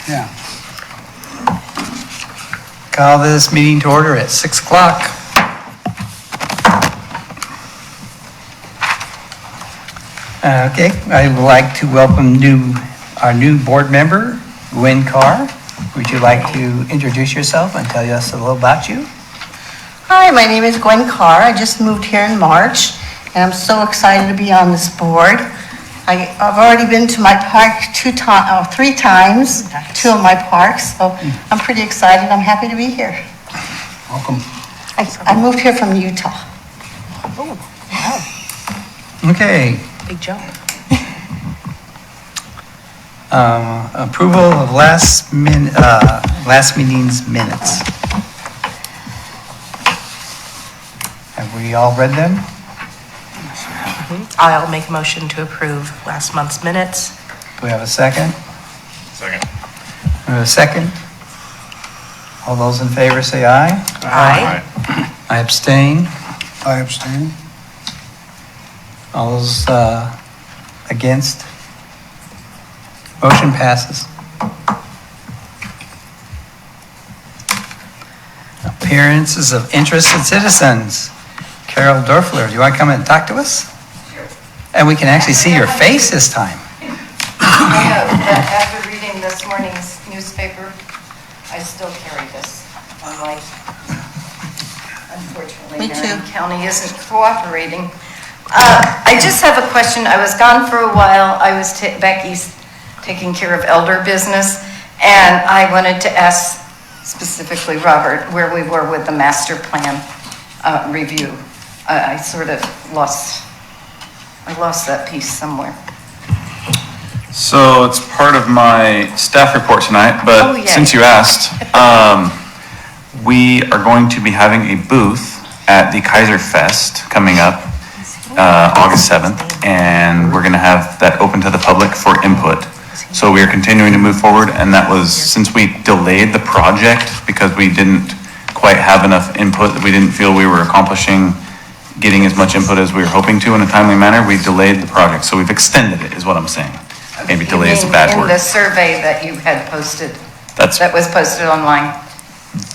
Yeah. Call this meeting to order at 6 o'clock. Okay, I would like to welcome our new board member, Gwen Carr. Would you like to introduce yourself and tell us a little about you? Hi, my name is Gwen Carr. I just moved here in March, and I'm so excited to be on this board. I've already been to my park 3 times, Nice. 2 of my parks, so I'm pretty excited. I'm happy to be here. Welcome. I moved here from Utah. Oh, wow, Okay, big jump. approval of last meeting's minutes. Have we all read them? I'll make a motion to approve last month's minutes. Do we have a second? Second. We have a second? All those in favor say aye. Aye. I abstain. I abstain. All those against? Motion passes. Appearances of interested citizens. Carol Dorfler, do you want to come and talk to us? Sure. And we can actually see your face this time. I know that after reading this morning's newspaper, I still carry this on my, unfortunately, Me too. Marion County isn't cooperating. I just have a question. I was gone for a while. I was back east taking care of elder business, and I wanted to ask specifically Robert where we were with the master plan review. I sort of lost that piece somewhere. So it's part of my staff report tonight, Oh, but yay. since you asked, we are going to be having a booth at the Keizer Fest coming up August 7th, and we're going to have that open to the public for input. So we are continuing to move forward, and that was since we delayed the project because we didn't quite have enough input, that we didn't feel we were accomplishing getting as much input as we were hoping to in a timely manner. We delayed the project, so we've extended it, is what I'm saying. Maybe delay is a bad In word. the survey that you had posted, That's, that was posted online?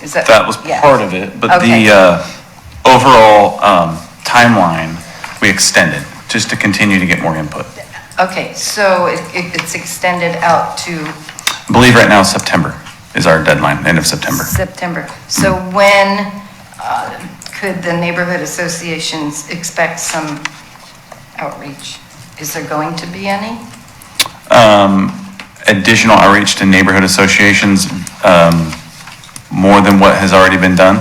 Is that? that was Yeah. part of it, but Okay. the overall timeline, we extended, just to continue to get more input. Okay, so it's extended out to I believe right now September is our deadline, end of September. September. So when could the neighborhood associations expect some outreach? Is there going to be any? Additional outreach to neighborhood associations, more than what has already been done?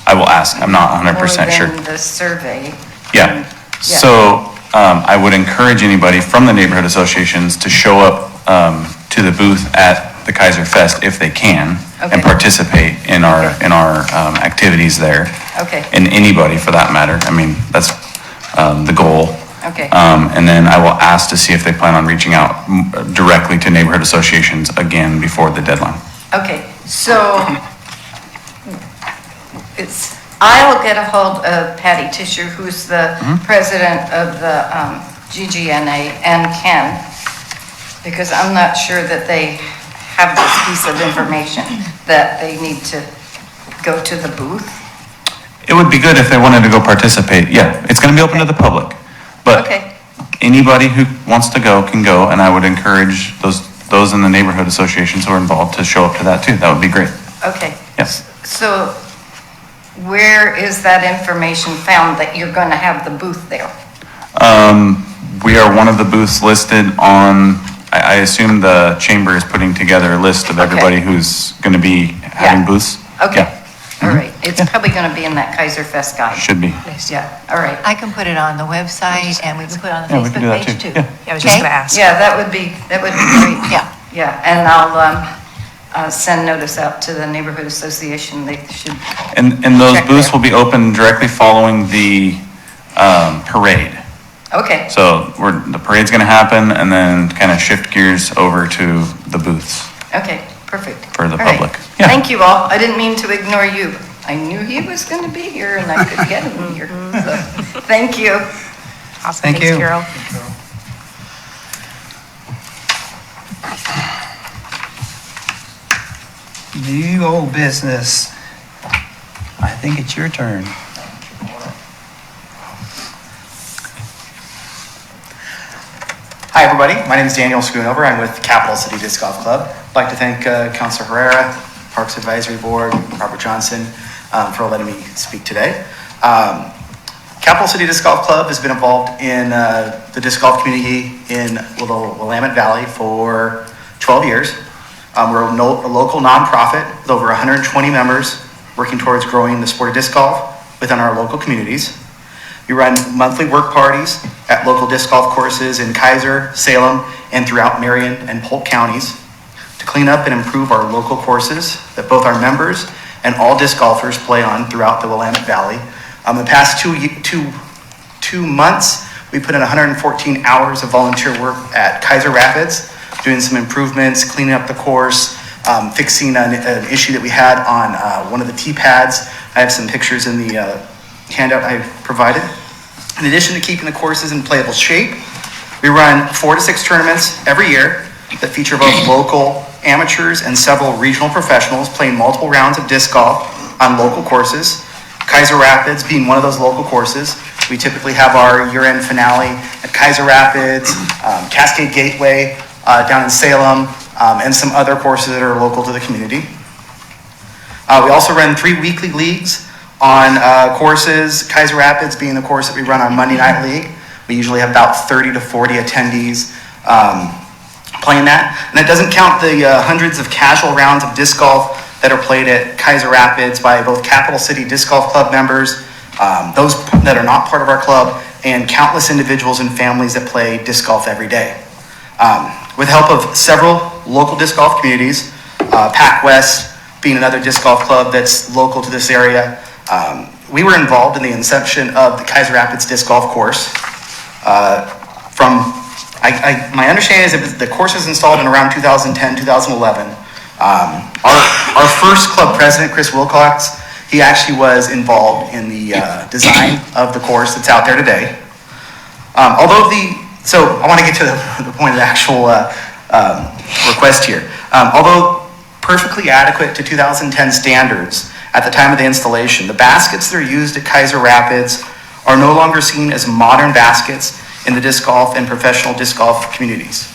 I will ask, I'm not 100% sure. More than the survey? Yeah, so I would encourage anybody from the neighborhood associations to show up to the booth at the Keizer Fest if they can, Okay. and participate in our activities there. Okay, And anybody for that matter. I mean, that's the goal. okay. And then I will ask to see if they plan on reaching out directly to neighborhood associations again before the deadline. Okay, so I'll get a hold of Patty Tischer, who's the president of the GGNA, and Ken, because I'm not sure that they have this piece of information that they need to go to the booth. It would be good if they wanted to go participate. Yeah, it's going to be open to the public. But Okay, anybody who wants to go can go, and I would encourage those in the neighborhood associations who are involved to show up to that too. That would be great. okay. Yes. So where is that information found that you're going to have the booth there? We are one of the booths listed on, I assume the chamber is putting together a list of everybody who's going to be having Yeah. booths. Okay, Yeah, all right. It's probably going to be in that Keizer Fest guide. should be. Yeah, all right. I can put it on the website and we can put it on the Yeah, we can do Facebook that page too. too. Yeah. Yeah, I was just Okay. gonna ask. Yeah, that would be great. Yeah. Yeah, and I'll send notice out to the neighborhood association. They should, And those Check booths there. will be open directly following the parade. okay, So the parade's going to happen and then kind of shift gears over to the booths okay, perfect. for the All right. public. Yeah. Thank you all. I didn't mean to ignore you. I knew he was going to be here and I could get him here. So, thank you. Awesome, Thank thanks, you. Carol. New old business. I think it's your turn. Hi, everybody. My name is Daniel Schoonover. I'm with Capital City Disc Golf Club. I'd like to thank Councilor Herrera, Parks Advisory Board, Robert Johnson, for letting me speak today. Capital City Disc Golf Club has been involved in the disc golf community in the Willamette Valley for 12 years. We're a local nonprofit with over 120 members working towards growing the sport of disc golf within our local communities. We run monthly work parties at local disc golf courses in Keizer, Salem, and throughout Marion and Polk counties to clean up and improve our local courses that both our members and all disc golfers play on throughout the Willamette Valley. The past two months, we put in 114 hours of volunteer work at Keizer Rapids, doing some improvements, cleaning up the course, fixing an issue that we had on one of the tee pads. I have some pictures in the handout I provided. In addition to keeping the courses in playable shape, we run 4 to 6 tournaments every year that feature both local amateurs and several regional professionals playing multiple rounds of disc golf on local courses. Keizer Rapids being one of those local courses. We typically have our year-end finale at Keizer Rapids, Cascade Gateway down in Salem, and some other courses that are local to the community. We also run 3 weekly leagues on courses, Keizer Rapids being the course that we run on Monday Night League. We usually have about 30 to 40 attendees playing that. And that doesn't count the hundreds of casual rounds of disc golf that are played at Keizer Rapids by both Capital City Disc Golf Club members, those that are not part of our club, and countless individuals and families that play disc golf every day. With the help of several local disc golf communities, Pac West being another disc golf club that's local to this area, we were involved in the inception of the Keizer Rapids Disc Golf Course. My understanding is that the course was installed in around 2010, 2011. Our first club president, Chris Wilcox, he actually was involved in the design of the course that's out there today. So I want to get to the point of the actual request here. Although perfectly adequate to 2010 standards at the time of the installation, the baskets that are used at Keizer Rapids are no longer seen as modern baskets in the disc golf and professional disc golf communities.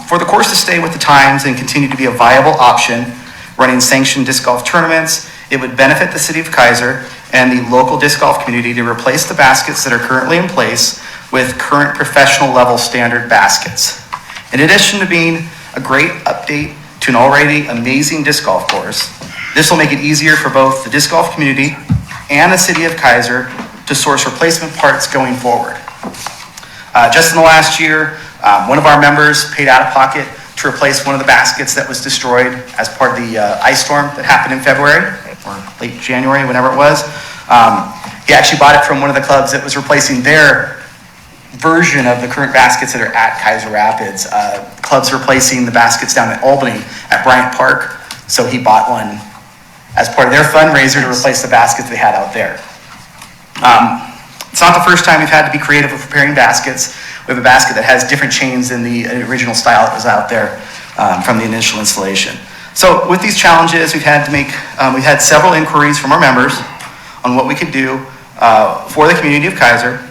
For the course to stay with the times and continue to be a viable option, running sanctioned disc golf tournaments, it would benefit the city of Keizer and the local disc golf community to replace the baskets that are currently in place with current professional level standard baskets. In addition to being a great update to an already amazing disc golf course, this will make it easier for both the disc golf community and the city of Keizer to source replacement parts going forward. Just in the last year, one of our members paid out of pocket to replace one of the baskets that was destroyed as part of the ice storm that happened in February, or late January, whenever it was. He actually bought it from one of the clubs that was replacing their version of the current baskets that are at Keizer Rapids. Clubs replacing the baskets down at Albany at Bryant Park, so he bought one as part of their fundraiser to replace the baskets they had out there. It's not the first time we've had to be creative with preparing baskets. We have a basket that has different chains than the original style that was out there from the initial installation. So with these challenges, we've had several inquiries from our members on what we could do for the community of Keizer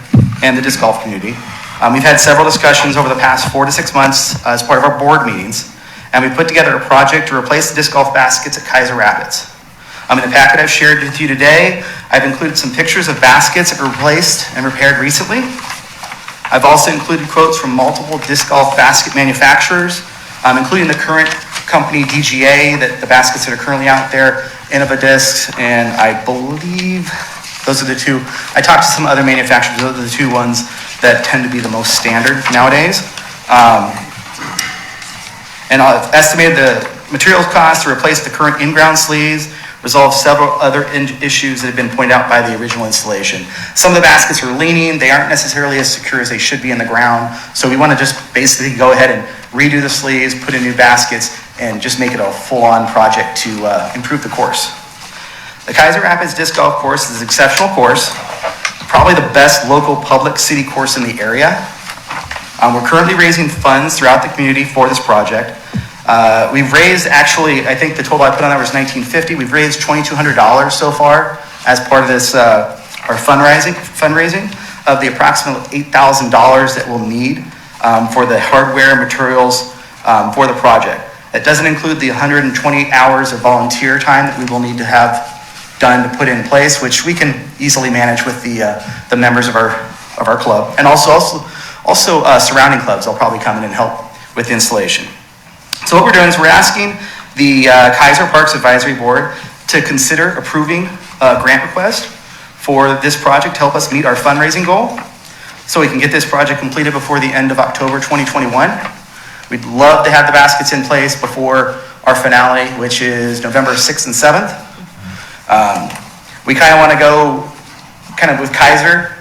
and the disc golf community. We've had several discussions over the past 4 to 6 months as part of our board meetings, and we put together a project to replace the disc golf baskets at Keizer Rapids. In the packet I've shared with you today, I've included some pictures of baskets that were replaced and repaired recently. I've also included quotes from multiple disc golf basket manufacturers, including the current company DGA, that the baskets that are currently out there, Innova Discs, and I believe those are the two. I talked to some other manufacturers. Those are the two ones that tend to be the most standard nowadays. And I've estimated the materials cost to replace the current in-ground sleeves, resolve several other issues that have been pointed out by the original installation. Some of the baskets are leaning. They aren't necessarily as secure as they should be in the ground. So we want to just basically go ahead and redo the sleeves, put in new baskets, and just make it a full-on project to improve the course. The Keizer Rapids Disc Golf Course is an exceptional course, probably the best local public city course in the area. We're currently raising funds throughout the community for this project. We've raised, actually, I think the total I put on there was $1,950. We've raised $2,200 so far as part of this, our fundraising of the approximate $8,000 that we'll need for the hardware materials for the project. That doesn't include the 120 hours of volunteer time that we will need to have done to put in place, which we can easily manage with the members of our club, and also surrounding clubs. They'll probably come in and help with the installation. So what we're doing is we're asking the Keizer Parks Advisory Board to consider approving a grant request for this project to help us meet our fundraising goal, so we can get this project completed before the end of October 2021. We'd love to have the baskets in place before our finale, which is November 6th and 7th. We kind of want to go kind of with Keizer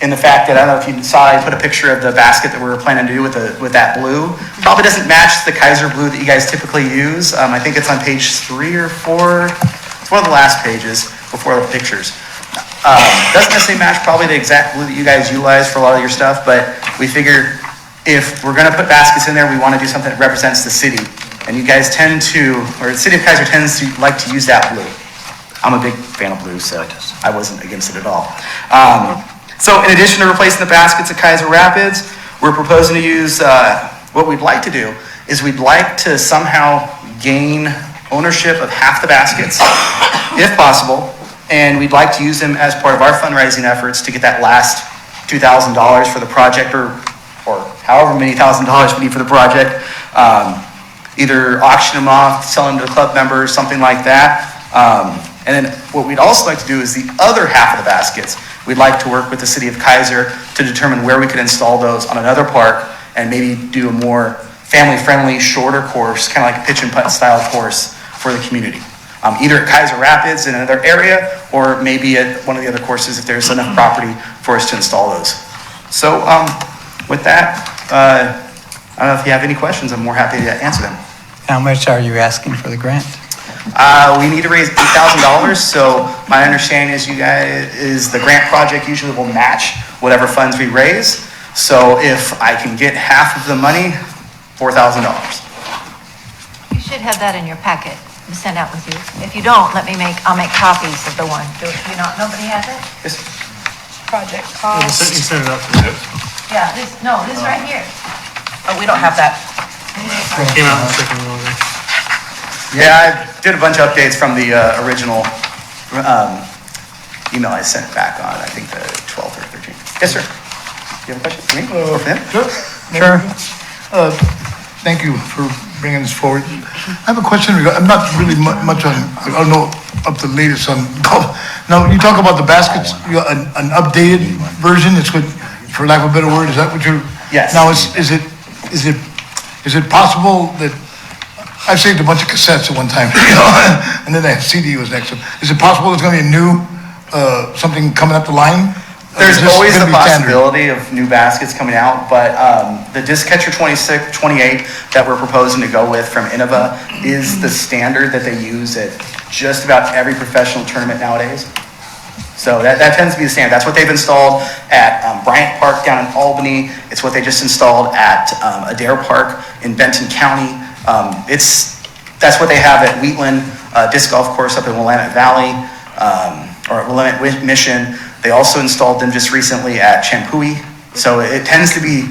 in the fact that, I don't know if you saw, I put a picture of the basket that we were planning to do with that blue. Probably doesn't match the Keizer blue that you guys typically use. I think it's on page 3 or 4. It's one of the last pages before the pictures. Doesn't necessarily match probably the exact blue that you guys utilize for a lot of your stuff, but we figure if we're going to put baskets in there, we want to do something that represents the city. And you guys tend to, or the city of Keizer tends to like to use that blue. I'm a big fan of blue, so I wasn't against it at all. So in addition to replacing the baskets at Keizer Rapids, we're proposing to use, what we'd like to do is we'd like to somehow gain ownership of half the baskets, if possible, and we'd like to use them as part of our fundraising efforts to get that last $2,000 for the project, or however many $1,000 we need for the project. Either auction them off, sell them to the club members, something like that. And then what we'd also like to do is the other half of the baskets, we'd like to work with the city of Keizer to determine where we could install those on another park and maybe do a more family-friendly, shorter course, kind of like a pitch and putt style course for the community. Either at Keizer Rapids in another area, or maybe at one of the other courses if there's enough property for us to install those. So with that, I don't know if you have any questions. I'm more happy to answer them. How much are you asking for the grant? We need to raise $8,000. So my understanding is the grant project usually will match whatever funds we raise. So if I can get half of the money, $4,000. You should have that in your packet, sent out with you. If you don't, I'll make copies of the one. Do you not, nobody has it? Yes. Project You cost. sent it out to Zip. Yeah, this right here. Oh, we don't have that. It came out in the second one there. Yeah, I did a bunch of updates from the original email I sent back on, I think the 12th or 13th. Yes, sir. You have a question for me or for him? Sure. Thank you for bringing this forward. I have a question. I'm not really much on, I don't know up to the latest on golf. Now, you talk about the baskets, an updated version, it's good, for lack of a better word, is that what you're? Yes. Now, is it possible that, I saved a bunch of cassettes at one time, and then that CD was next to it. Is it possible there's gonna be a new, something coming up the line? There's Or is this always gonna the be standard? possibility of new baskets coming out, but the Disc Catcher 28 that we're proposing to go with from Innova is the standard that they use at just about every professional tournament nowadays. So that tends to be the standard. That's what they've installed at Bryant Park down in Albany. It's what they just installed at Adair Park in Benton County. That's what they have at Wheatland Disc Golf Course up in Willamette Valley, or Willamette Mission. They also installed them just recently at Champoeg. So it tends to be,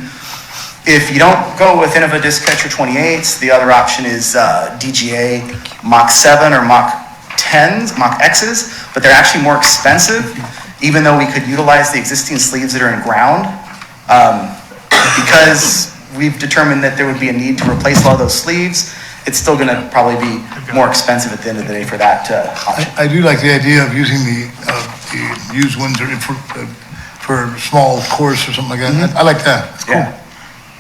if you don't go with Innova Disc Catcher 28s, the other option is DGA Mach 7 or Mach 10s, Mach X's, but they're actually more expensive, even though we could utilize the existing sleeves that are in ground. Because we've determined that there would be a need to replace a lot of those sleeves, it's still going to probably be more expensive at the end of the day for that option. I do like the idea of using the used ones for small course or something like that. I like that. It's cool. Yeah.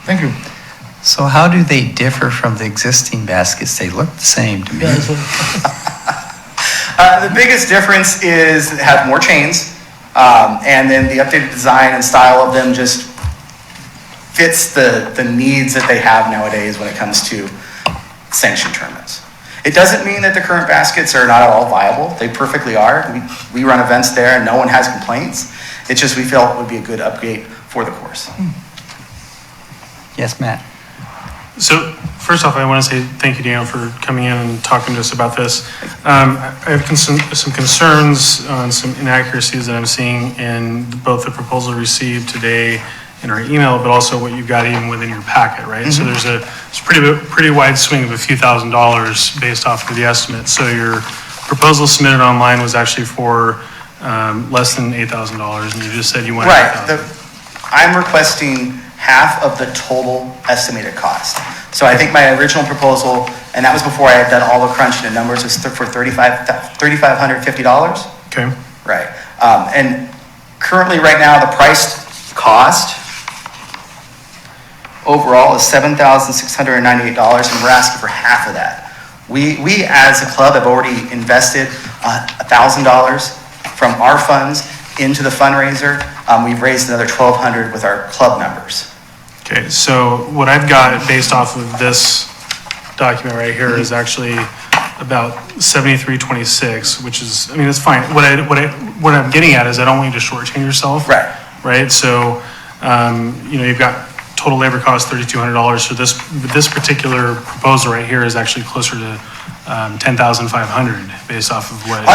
Thank you. So how do they differ from the existing baskets? They look the same to me. The biggest difference is they have more chains, and then the updated design and style of them just fits the needs that they have nowadays when it comes to sanctioned tournaments. It doesn't mean that the current baskets are not at all viable. They perfectly are. We run events there and no one has complaints. It's just we felt it would be a good upgrade for the course. Yes, Matt? So first off, I want to say thank you, Daniel, for coming in and talking to us about this. I have some concerns on some inaccuracies that I'm seeing in both the proposal received today in our email, but also what you've got even within your packet, right? So there's a pretty wide swing of a few $1,000s based off of the estimate. So your proposal submitted online was actually for less than $8,000, and you just said you wanted Right, $8,000. I'm requesting half of the total estimated cost. So I think my original proposal, and that was before I had done all the crunching and numbers, was for $3,550. Okay. Right. And currently, right now, the price cost overall is $7,698, and we're asking for half of that. We as a club have already invested $1,000 from our funds into the fundraiser. We've raised another $1,200 with our club members. Okay, so what I've got based off of this document right here is actually about 7326, which is, I mean, it's fine. What I'm getting at is I don't want you to shortchange yourself. Right. Right, so, you've got total labor cost $3,200. So this particular proposal right here is actually closer to 10,500 based off of what.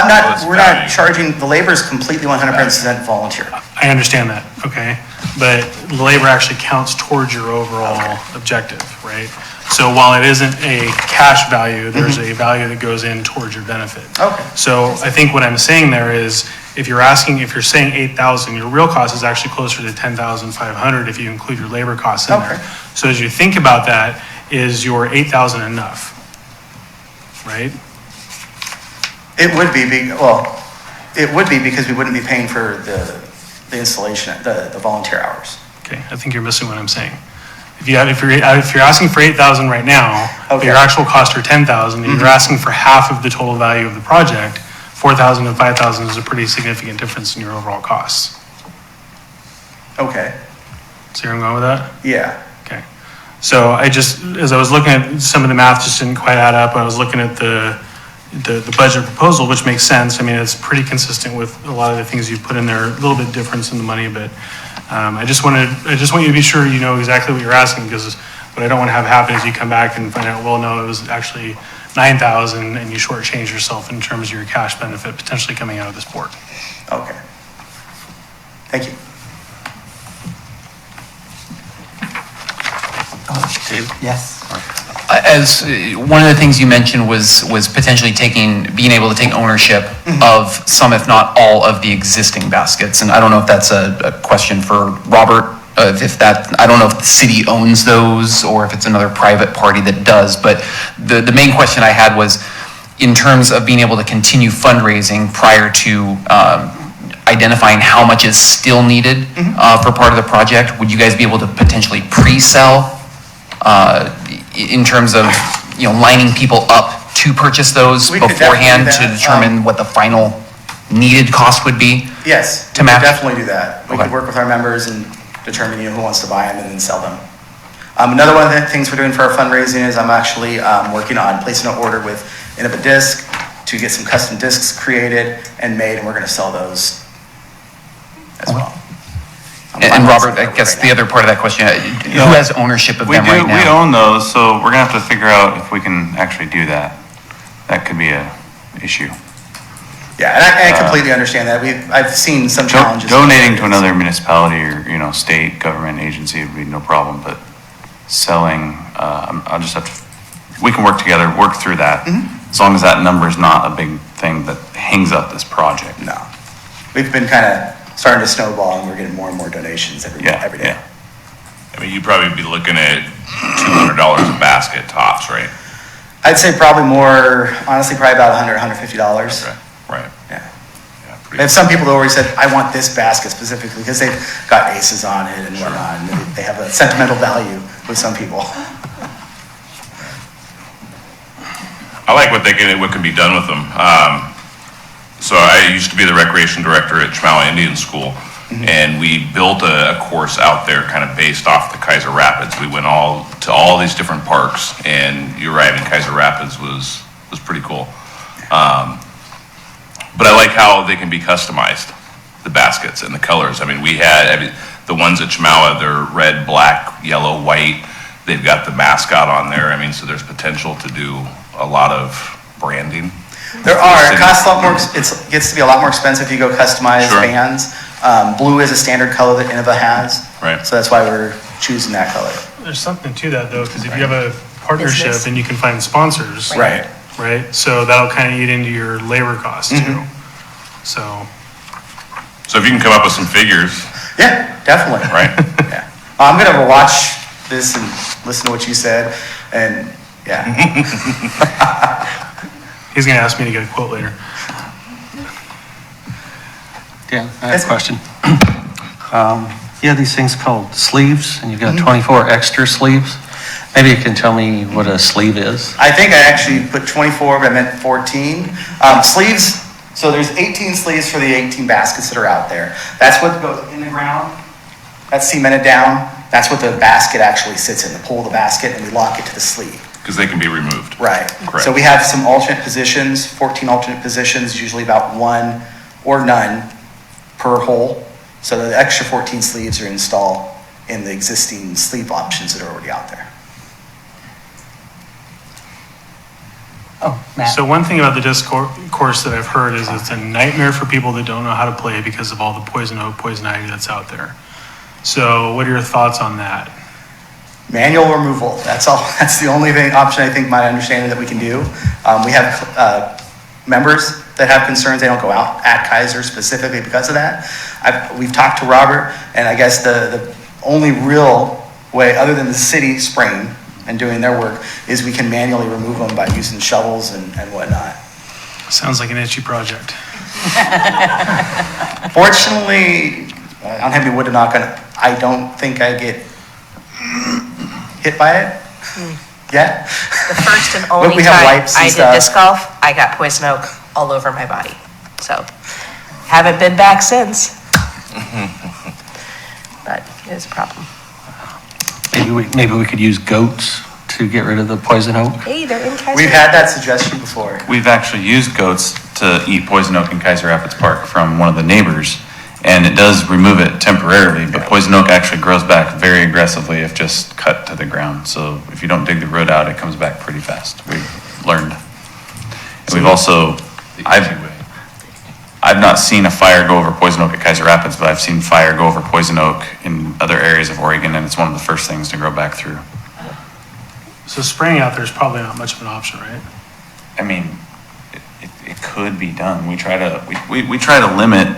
We're not charging, the labor is completely 100% volunteer. I understand that, okay? But the labor actually counts towards your overall objective, right? So while it isn't a cash value, there's a value that goes in towards your benefit. Okay. So I think what I'm saying there is, if you're saying 8,000, your real cost is actually closer to 10,500 if you include your labor costs in there. Okay. So as you think about that, is your 8,000 enough? Right? It would be because we wouldn't be paying for the installation, the volunteer hours. Okay, I think you're missing what I'm saying. If you're asking for 8,000 right now, but your actual costs are 10,000, and you're asking for half of the total value of the project, 4,000 and 5,000 is a pretty significant difference in your overall costs. Okay. See where I'm going with that? Yeah. Okay. So as I was looking at some of the math, just didn't quite add up. I was looking at the budget proposal, which makes sense. I mean, it's pretty consistent with a lot of the things you put in there. A little bit difference in the money, but I just want you to be sure you know exactly what you're asking, because what I don't want to have happen is you come back and find out, well, no, it was actually 9,000, and you shortchange yourself in terms of your cash benefit potentially coming out of this board. Okay. Thank you. Yes. As one of the things you mentioned was potentially being able to take ownership of some, if not all, of the existing baskets. And I don't know if that's a question for Robert, I don't know if the city owns those or if it's another private party that does. But the main question I had was in terms of being able to continue fundraising prior to identifying how much is still needed for part of the project. Would you guys be able to potentially pre-sell in terms of lining people up to purchase those beforehand to determine what the final needed cost would be? Yes, to we match? could definitely do that. We could work with our members and determine who wants to buy them and then sell them. Another one of the things we're doing for our fundraising is I'm actually working on placing an order with Innova Disc to get some custom discs created and made, and we're going to sell those as well. And Robert, I guess the other part of that question, who has ownership of them right now? We own those, so we're gonna have to figure out if we can actually do that. That could be a issue. Yeah, and I completely understand that. I've seen some challenges. Donating to another municipality or, state government agency would be no problem, but selling, I'll just have to, we can work together, work through that. As long as that number is not a big thing that hangs up this project. No. We've been kind of starting to snowball, and we're getting more and more donations every day. Yeah. I mean, you'd probably be looking at $200 a basket tops, right? I'd say probably more, honestly, probably about $100, $150. Okay, right. Yeah. Yeah, I have some people that already said, I want this basket specifically because they've got aces on it and whatnot. And they have a sentimental value with some people. I like what can be done with them. So I used to be the recreation director at Chemawa Indian School, and we built a course out there kind of based off the Keizer Rapids. We went to all these different parks, and you're right, in Keizer Rapids was pretty cool. But I like how they can be customized, the baskets and the colors. I mean, we had the ones at Chemawa, they're red, black, yellow, white. they've got the mascot on there. I mean, so there's potential to do a lot of branding. There are, it costs a lot more, it gets to be a lot more expensive if you go customized Sure. bands. Blue is a standard color that Innova has. Right. So that's why we're choosing that color. There's something to that though, because if you have a partnership and you can find sponsors. Right. Right, so that'll kind of eat into your labor costs too. So, So if you can come up with some figures, Yeah, definitely. right? Yeah. I'm gonna watch this and listen to what you said, and, yeah. he's gonna ask me to get a quote later. Yeah, I have a question. You have these things called sleeves, and you've got 24 extra sleeves. Maybe you can tell me what a sleeve is? I think I actually put 24, but I meant 14. Sleeves, so there's 18 sleeves for the 18 baskets that are out there. That's what goes in the ground, that's cemented down. That's what the basket actually sits in, the pull of the basket, and we lock it to the sleeve. Because they can be removed. Right. Correct. So we have some alternate positions, 14 alternate positions, usually about one or none per hole. So the extra 14 sleeves are installed in the existing sleeve options that are already out there. Oh, Matt. So one thing about the disc course that I've heard is it's a nightmare for people that don't know how to play because of all the poison oak, poison ivy that's out there. So what are your thoughts on that? Manual removal, that's all, that's the only option I think, my understanding, that we can do. We have members that have concerns, they don't go out at Keizer specifically because of that. We've talked to Robert, and I guess the only real way, other than the city spraying and doing their work, is we can manually remove them by using shovels and whatnot. Sounds like an itchy project. Fortunately, I don't have any wood to knock on. I don't think I get hit by it yet. The first and But only we have time wipes and I did stuff. disc golf, I got poison oak all over my body. So, haven't been back since. But it is a problem. Maybe we could use goats to get rid of the poison oak. Hey, they're in Keizer. We've had that suggestion before. We've actually used goats to eat poison oak in Keizer Rapids Park from one of the neighbors, and it does remove it temporarily, but poison oak actually grows back very aggressively if just cut to the ground. So if you don't dig the root out, it comes back pretty fast. We've learned. And we've also, I've not seen a fire go over poison oak at Keizer Rapids, but I've seen fire go over poison oak in other areas of Oregon, and it's one of the first things to grow back through. So spraying out there is probably not much of an option, right? I mean, it could be done. We try to limit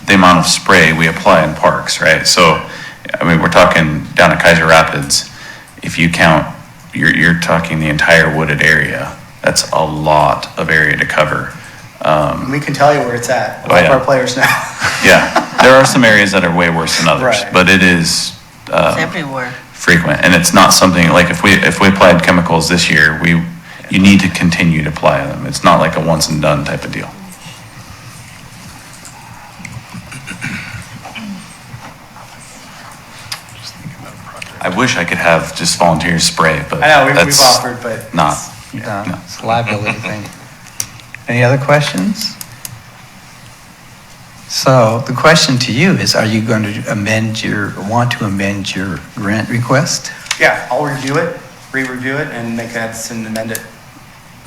the amount of spray we apply in parks, right? So, I mean, we're talking down at Keizer Rapids, if you count, you're talking the entire wooded area. That's a lot of area to cover. We can tell you where it's at. Oh, All of yeah. our players now. Yeah, there are some areas that are way worse than others, Right. but it is It's everywhere. frequent, and it's not something, like if we applied chemicals this year, you need to continue to apply them. It's not like a once and done type of deal. I wish I could have just volunteers spray, but I know, we've that's offered, but. not. Done. It's a liability thing. Any other questions? So the question to you is, are you going to want to amend your grant request? Yeah, I'll review it, re-review it, and make that and amend it.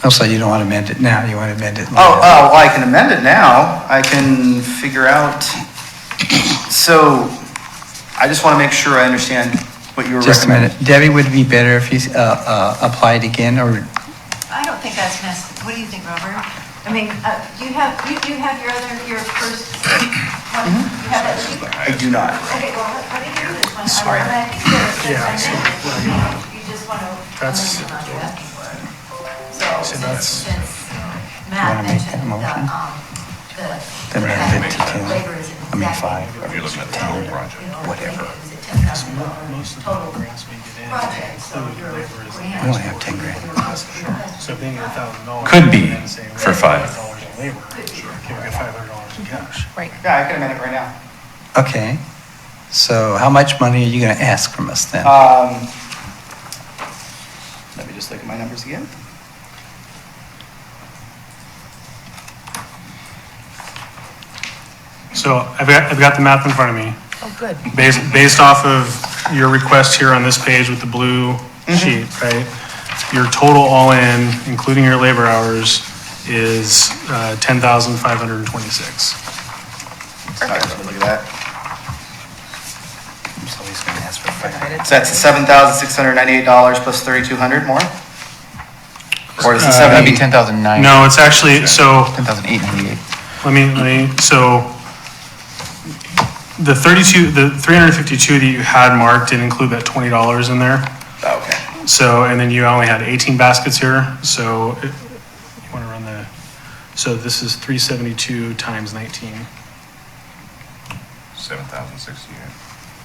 Oh, so you don't want to amend it now, you want to amend it later? Well, I can amend it now. I can figure out, so I just want to make sure I understand what you were Just a recommending. minute. Debbie, would it be better if you applied again, or I don't think that's necessary. What do you think, Robert? I mean, you have your first one? You have that sheet? I do not. Okay, well, let me do this one. I think there's, you just want to, That's- amend what you're asking for. So that's- Since wanna Matt make mentioned that motion? the Then amend it to 10. labor is I mean, exactly 5, If you're looking at the whole project. whatever. Is it $10,000 Most of total the grants we get in project? So include your labor as grant. We only have 10 grand. So being $1,000. Could be and then saying, for well, five. $500 in labor, can we get $500 in cash? Yeah, I can amend it right now. Okay. So how much money are you going to ask from us then? Let me just look at my numbers again. So I've got the math in front of me. Oh, good. Based off of your request here on this page with the blue sheet, right? Your total all-in, including your labor hours, is 10,526. All right, let me look at that. So he's going to ask for $500. So that's $7,698 plus 3,200 more? Or is it That'd be 70? 10,009. No, it's actually, so 10,898. so the 352 that you had marked didn't include that $20 in there. Okay. So, and then you only had 18 baskets here, so you want to run so this is 372 times 19. 7,068.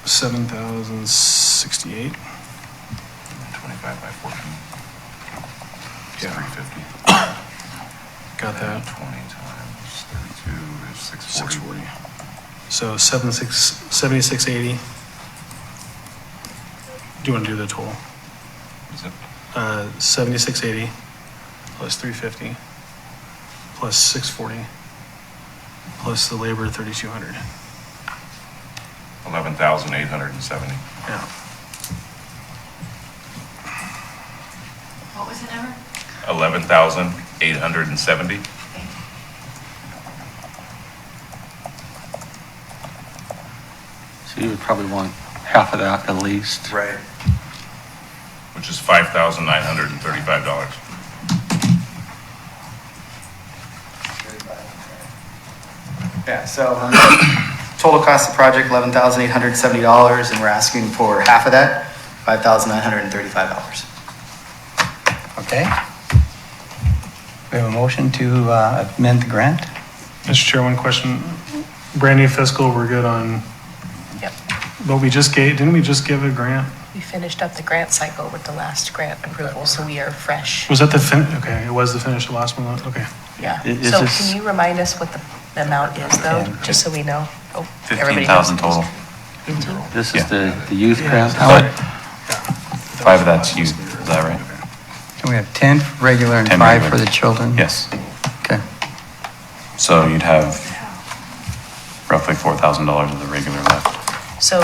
7,068. 25 by 14. It's Yeah. 350. Got that. 20 times 32 is 640. 640. So 7680. Do you want to do the total? Is it? 7680 plus 350 plus 640 plus the labor 3,200. 11,870. Yeah. What was the number? 11,870. So you would probably want half of that at least. Right. Which is $5,935. Yeah, so total cost of the project, $11,870, and we're asking for half of that, $5,935. Okay. We have a motion to amend the grant. Mr. Chair, one question. Brand new fiscal, we're good on, Yep. but didn't we just give a grant? We finished up the grant cycle with the last grant approval, so we are fresh. Was that okay, it was the finish of last one, okay. Yeah. Is So this- can you remind us what the amount is though, just so we know? Oh, everybody knows. 15,000 total. 15? This is the youth grant? But- 5 of that's youth, is that right? We have 10 regular and 10 5 regular. for the children? Yes. Okay. So you'd have roughly $4,000 of the regular left. So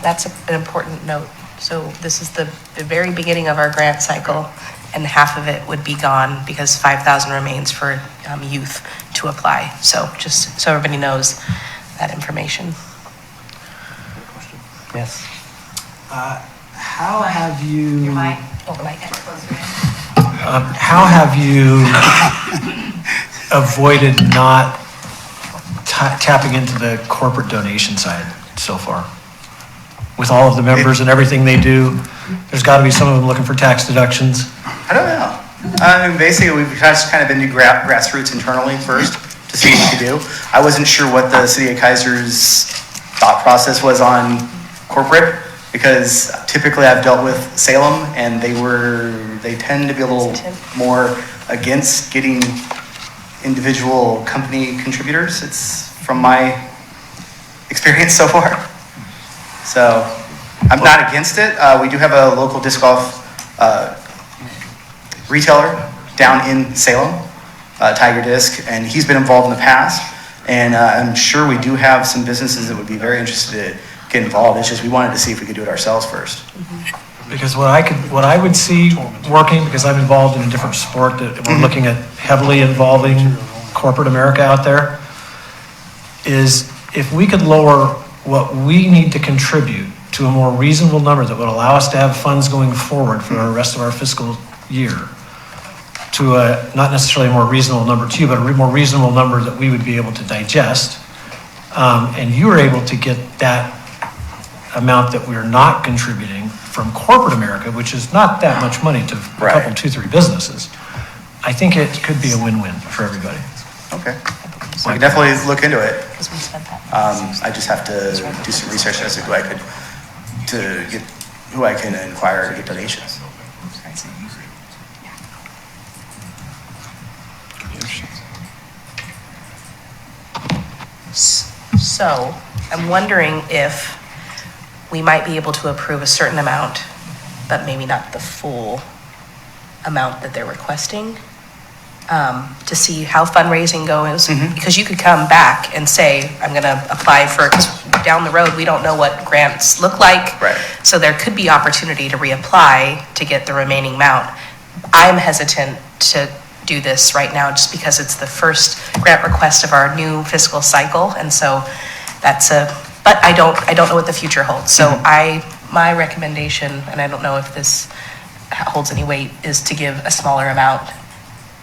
that's an important note. So this is the very beginning of our grant cycle, and half of it would be gone because 5,000 remains for youth to apply. So just so everybody knows that information. Yes. How have you, Oh, Mike. how have you avoided not tapping into the corporate donation side so far? With all of the members and everything they do, there's got to be some of them looking for tax deductions. I don't know. Basically, we've just kind of been to grassroots internally first to see what we could do. I wasn't sure what the city of Keizer's thought process was on corporate, because typically I've dealt with Salem, and they tend to be a little more against getting individual company contributors. It's from my experience so far. So I'm not against it. We do have a local disc golf retailer down in Salem, Tiger Disc, and he's been involved in the past. And I'm sure we do have some businesses that would be very interested to get involved. It's just we wanted to see if we could do it ourselves first. Because what I would see working, because I'm involved in a different sport that we're looking at heavily involving corporate America out there, is if we could lower what we need to contribute to a more reasonable number that would allow us to have funds going forward for the rest of our fiscal year, to a, not necessarily a more reasonable number to you, but a more reasonable number that we would be able to digest, and you were able to get that amount that we're not contributing from corporate America, which is not that much money to a couple, 2-3 businesses, I think it could be a win-win for everybody. Okay. We can definitely look into it. Because we spent that. I just have to do some research as to who I can inquire to get donations. So I'm wondering if we might be able to approve a certain amount, but maybe not the full amount that they're requesting, to see how fundraising goes. Because you could come back and say, I'm going to apply for, because down the road, we don't know what grants look like. Right. So there could be opportunity to reapply to get the remaining amount. I'm hesitant to do this right now just because it's the first grant request of our new fiscal cycle. And so but I don't know what the future holds. So my recommendation, and I don't know if this holds any weight, is to give a smaller amount,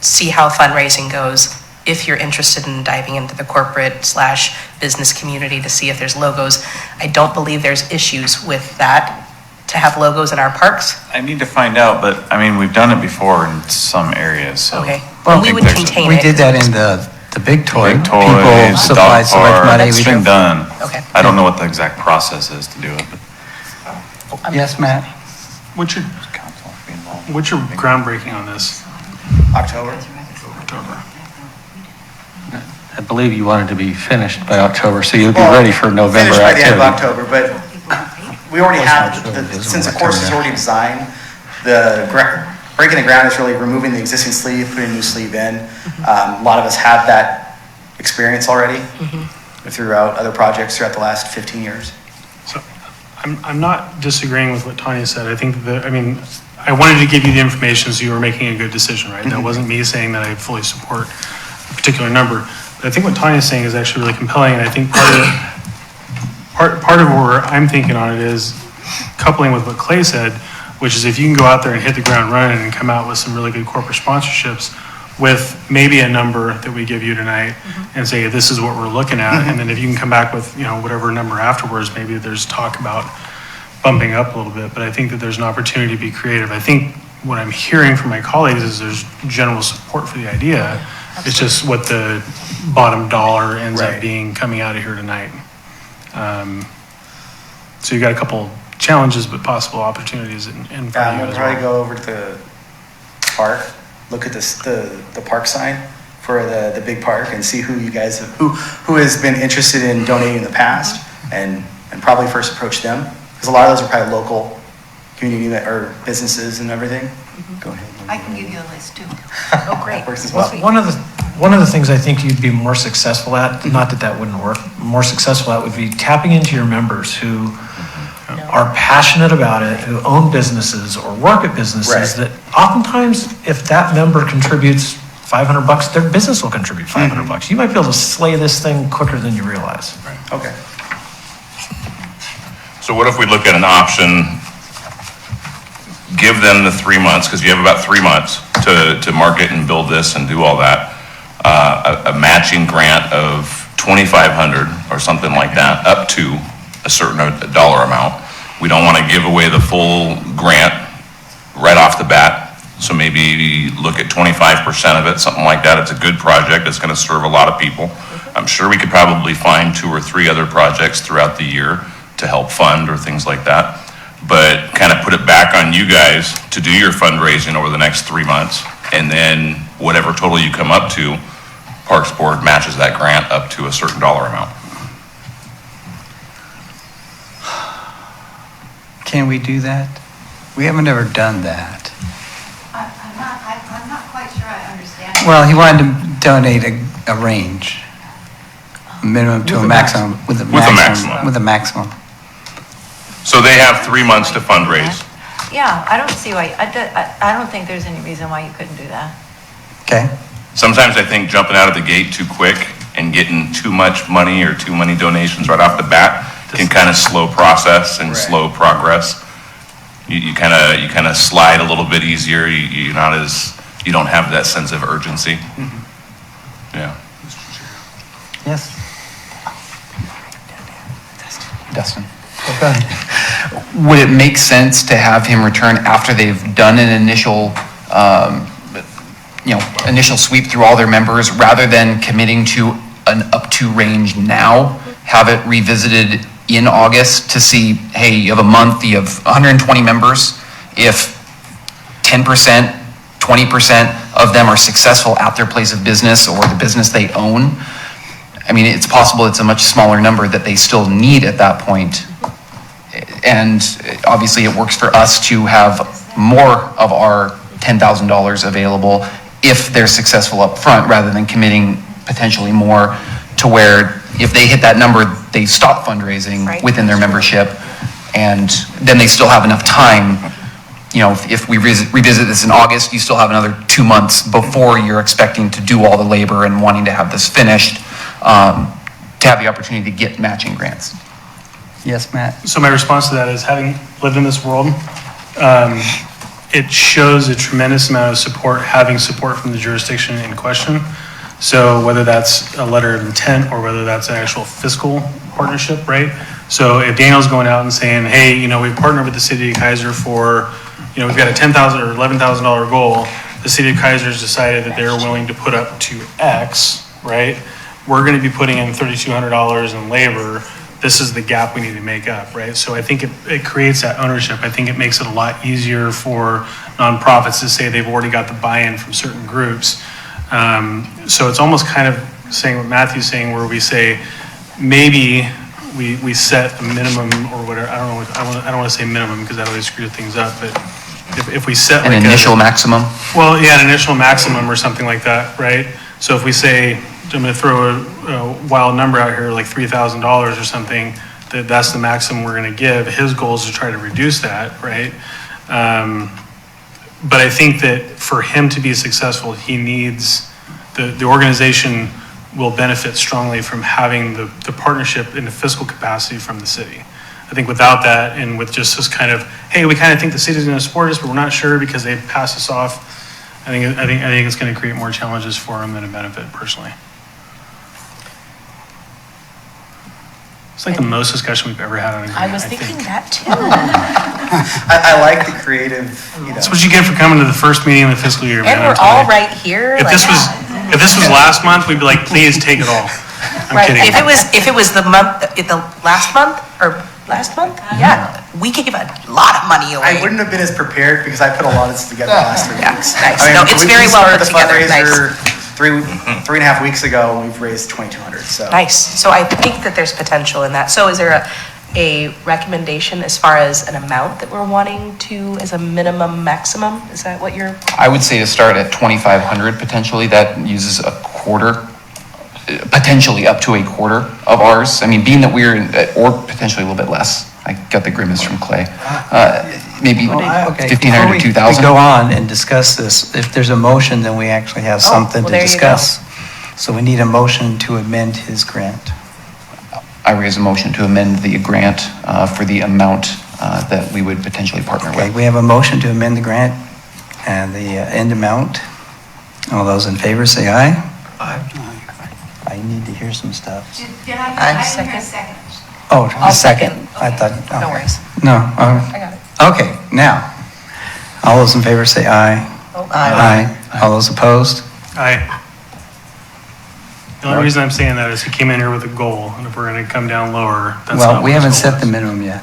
see how fundraising goes. If you're interested in diving into the corporate/business community to see if there's logos, I don't believe there's issues with that, to have logos in our parks. I need to find out, but I mean, we've done it before in some areas, so. Okay. I Well, we think would there's a- contain We it. did that in the big toy. Big People toys, the supplied dog so much park, money. it's we been did- done. Okay. I don't know what the exact process is to do it, but. Yes, Matt? What's your Council be involved. What's your groundbreaking on this? October. October. I believe you wanted to be finished by October, so you'll be ready for November Finished by the end of activity. October, but we already have, since the course is already designed, breaking the ground is really removing the existing sleeve, putting a new sleeve in. A lot of us have that experience already throughout other projects throughout the last 15 years. So I'm not disagreeing with what Tanya said. I think that, I mean, I wanted to give you the information so you were making a good decision, right? That wasn't me saying that I fully support a particular number. But I think what Tanya's saying is actually really compelling, and I think part of where I'm thinking on it is coupling with what Clay said, which is if you can go out there and hit the ground running and come out with some really good corporate sponsorships with maybe a number that we give you tonight and say, this is what we're looking at. And then if you can come back with, whatever number afterwards, maybe there's talk about bumping up a little bit. But I think that there's an opportunity to be creative. I think what I'm hearing from my colleagues is there's general support for the idea. It's just what the bottom dollar ends up being coming out of here tonight. So you got a couple challenges, but possible opportunities in front of you We'll as probably well. go over to the park, look at the park sign for the big park and see who you guys have, who has been interested in donating in the past and probably first approach them. Because a lot of those are probably local community or businesses and everything. Go ahead. I can give you a list too. Oh, great. That works as well. One of the things I think you'd be more successful at, not that that wouldn't work, more successful at would be tapping into your members who are passionate about it, who own businesses or work at businesses, that oftentimes if that member contributes $500, their business will contribute $500. You might be able to slay this thing quicker than you realize. Okay. So what if we look at an option, give them the 3 months, because you have about 3 months to market and build this and do all that, a matching grant of $2,500 or something like that, up to a certain dollar amount. We don't want to give away the full grant right off the bat, so maybe look at 25% of it, something like that. It's a good project, it's going to serve a lot of people. I'm sure we could probably find 2 or 3 other projects throughout the year to help fund or things like that. But kind of put it back on you guys to do your fundraising over the next 3 months, and then whatever total you come up to, Parks Board matches that grant up to a certain dollar amount. Can we do that? We haven't ever done that. I'm not quite sure I understand. Well, he wanted to donate a range, a minimum to a maximum, with a maximum. With a maximum. So they have 3 months to fundraise. Yeah, I don't see why, I don't think there's any reason why you couldn't do that. Okay? Sometimes I think jumping out of the gate too quick and getting too much money or too many donations right off the bat can kind of slow process and slow progress. You kind of slide a little bit easier. You don't have that sense of urgency. Yeah. Yes. Dustin. Would it make sense to have him return after they've done an initial, initial sweep through all their members, rather than committing to an up to range now, have it revisited in August to see, hey, you have a month, you have 120 members. If 10%, 20% of them are successful at their place of business or the business they own, I mean, it's possible it's a much smaller number that they still need at that point. And obviously it works for us to have more of our $10,000 available if they're successful up front, rather than committing potentially more to where if they hit that number, they stop fundraising Right. within their membership, and then they still have enough time. You know, if we revisit this in August, you still have another 2 months before you're expecting to do all the labor and wanting to have this finished, to have the opportunity to get matching grants. Yes, Matt? So my response to that is, having lived in this world, it shows a tremendous amount of support, having support from the jurisdiction in question. So whether that's a letter of intent or whether that's an actual fiscal partnership, right? So if Daniel's going out and saying, hey, you know, we've partnered with the city of Keizer for, you know, we've got a $10,000 or $11,000 goal. The city of Keizer's decided that they're willing to put up to X, right? We're going to be putting in $3,200 in labor. This is the gap we need to make up, right? So I think it creates that ownership. I think it makes it a lot easier for nonprofits to say they've already got the buy-in from certain groups. So it's almost kind of saying what Matthew's saying, where we say, maybe we set a minimum or whatever. I don't want to say minimum because that always screws things up, but if we set An like initial maximum? well, yeah, an initial maximum or something like that, right? So if we say, I'm going to throw a wild number out here, like $3,000 or something, that's the maximum we're going to give. His goal is to try to reduce that, right? But I think that for him to be successful, he needs, the organization will benefit strongly from having the partnership in the fiscal capacity from the city. I think without that, and with just this kind of, hey, we kind of think the city's going to support us, but we're not sure because they passed us off, I think it's going to create more challenges for him than a benefit personally. It's like the most discussion we've ever had on a grant. I was thinking that too. I like the creative, you know. That's what you get for coming to the first meeting of the fiscal year, man. And we're all right here. If this was last month, we'd be like, please take it all. I'm Right, kidding. if it was the last month, yeah, we gave a lot of money away. I wouldn't have been as prepared because I put a lot of this together last 3 Yeah, weeks. nice. I mean, No, it's we very well started put the together, fundraiser 3.5 weeks ago, and we've raised $2,200, so. Nice, so I think that there's potential in that. So is there a recommendation as far as an amount that we're wanting to, as a minimum, maximum? Is that what you're? I would say to start at 2,500 potentially. That uses a quarter, potentially up to a quarter of ours. I mean, being that we're, or potentially a little bit less. I got the grimace from Clay. Maybe Okay, 1,500 to 2,000. before we go on and discuss this, if there's a motion, then we actually have something well, to there you go. discuss. So we need a motion to amend his grant. I raise a motion to amend the grant for the amount that we would potentially partner Okay, with. we have a motion to amend the grant and the end amount. All those in favor say aye. I need to hear some stuff. Did I I second? didn't hear a second. Oh, I'll a second. second. I thought. No okay. worries. No, I got it. okay, now, all those in favor say aye. Oh, Aye. All those opposed? The only reason I'm saying that is he came in here with a goal, and if we're going to come down lower, that's not Well, what we his haven't goal set the is. minimum yet.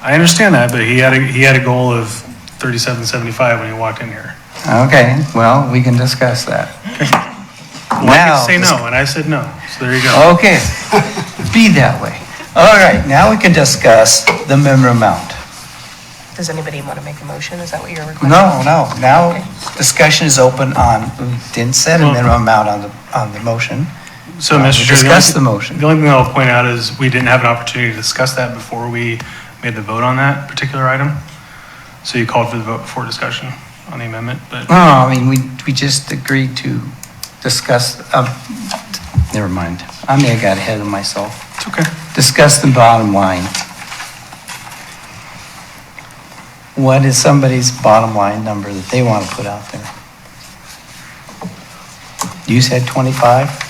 I understand that, but he had a goal of 3775 when he walked in here. Okay, well, we can discuss that. Well, I Now, could say no, and I said no, so there you go. Okay, be that way. All right, now we can discuss the minimum amount. Does anybody want to make a motion? Is that what you're requesting? No, now discussion is open on, we didn't set a minimum amount on the motion. So, We Mr. Chair, discussed the motion. The only thing I'll point out is we didn't have an opportunity to discuss that before we made the vote on that particular item. So you called for the vote before discussion on the amendment, but. No, I mean, we just agreed to discuss, never mind. I may have got ahead of myself. It's okay. Discuss the bottom line. What is somebody's bottom line number that they want to put out there? You said 25?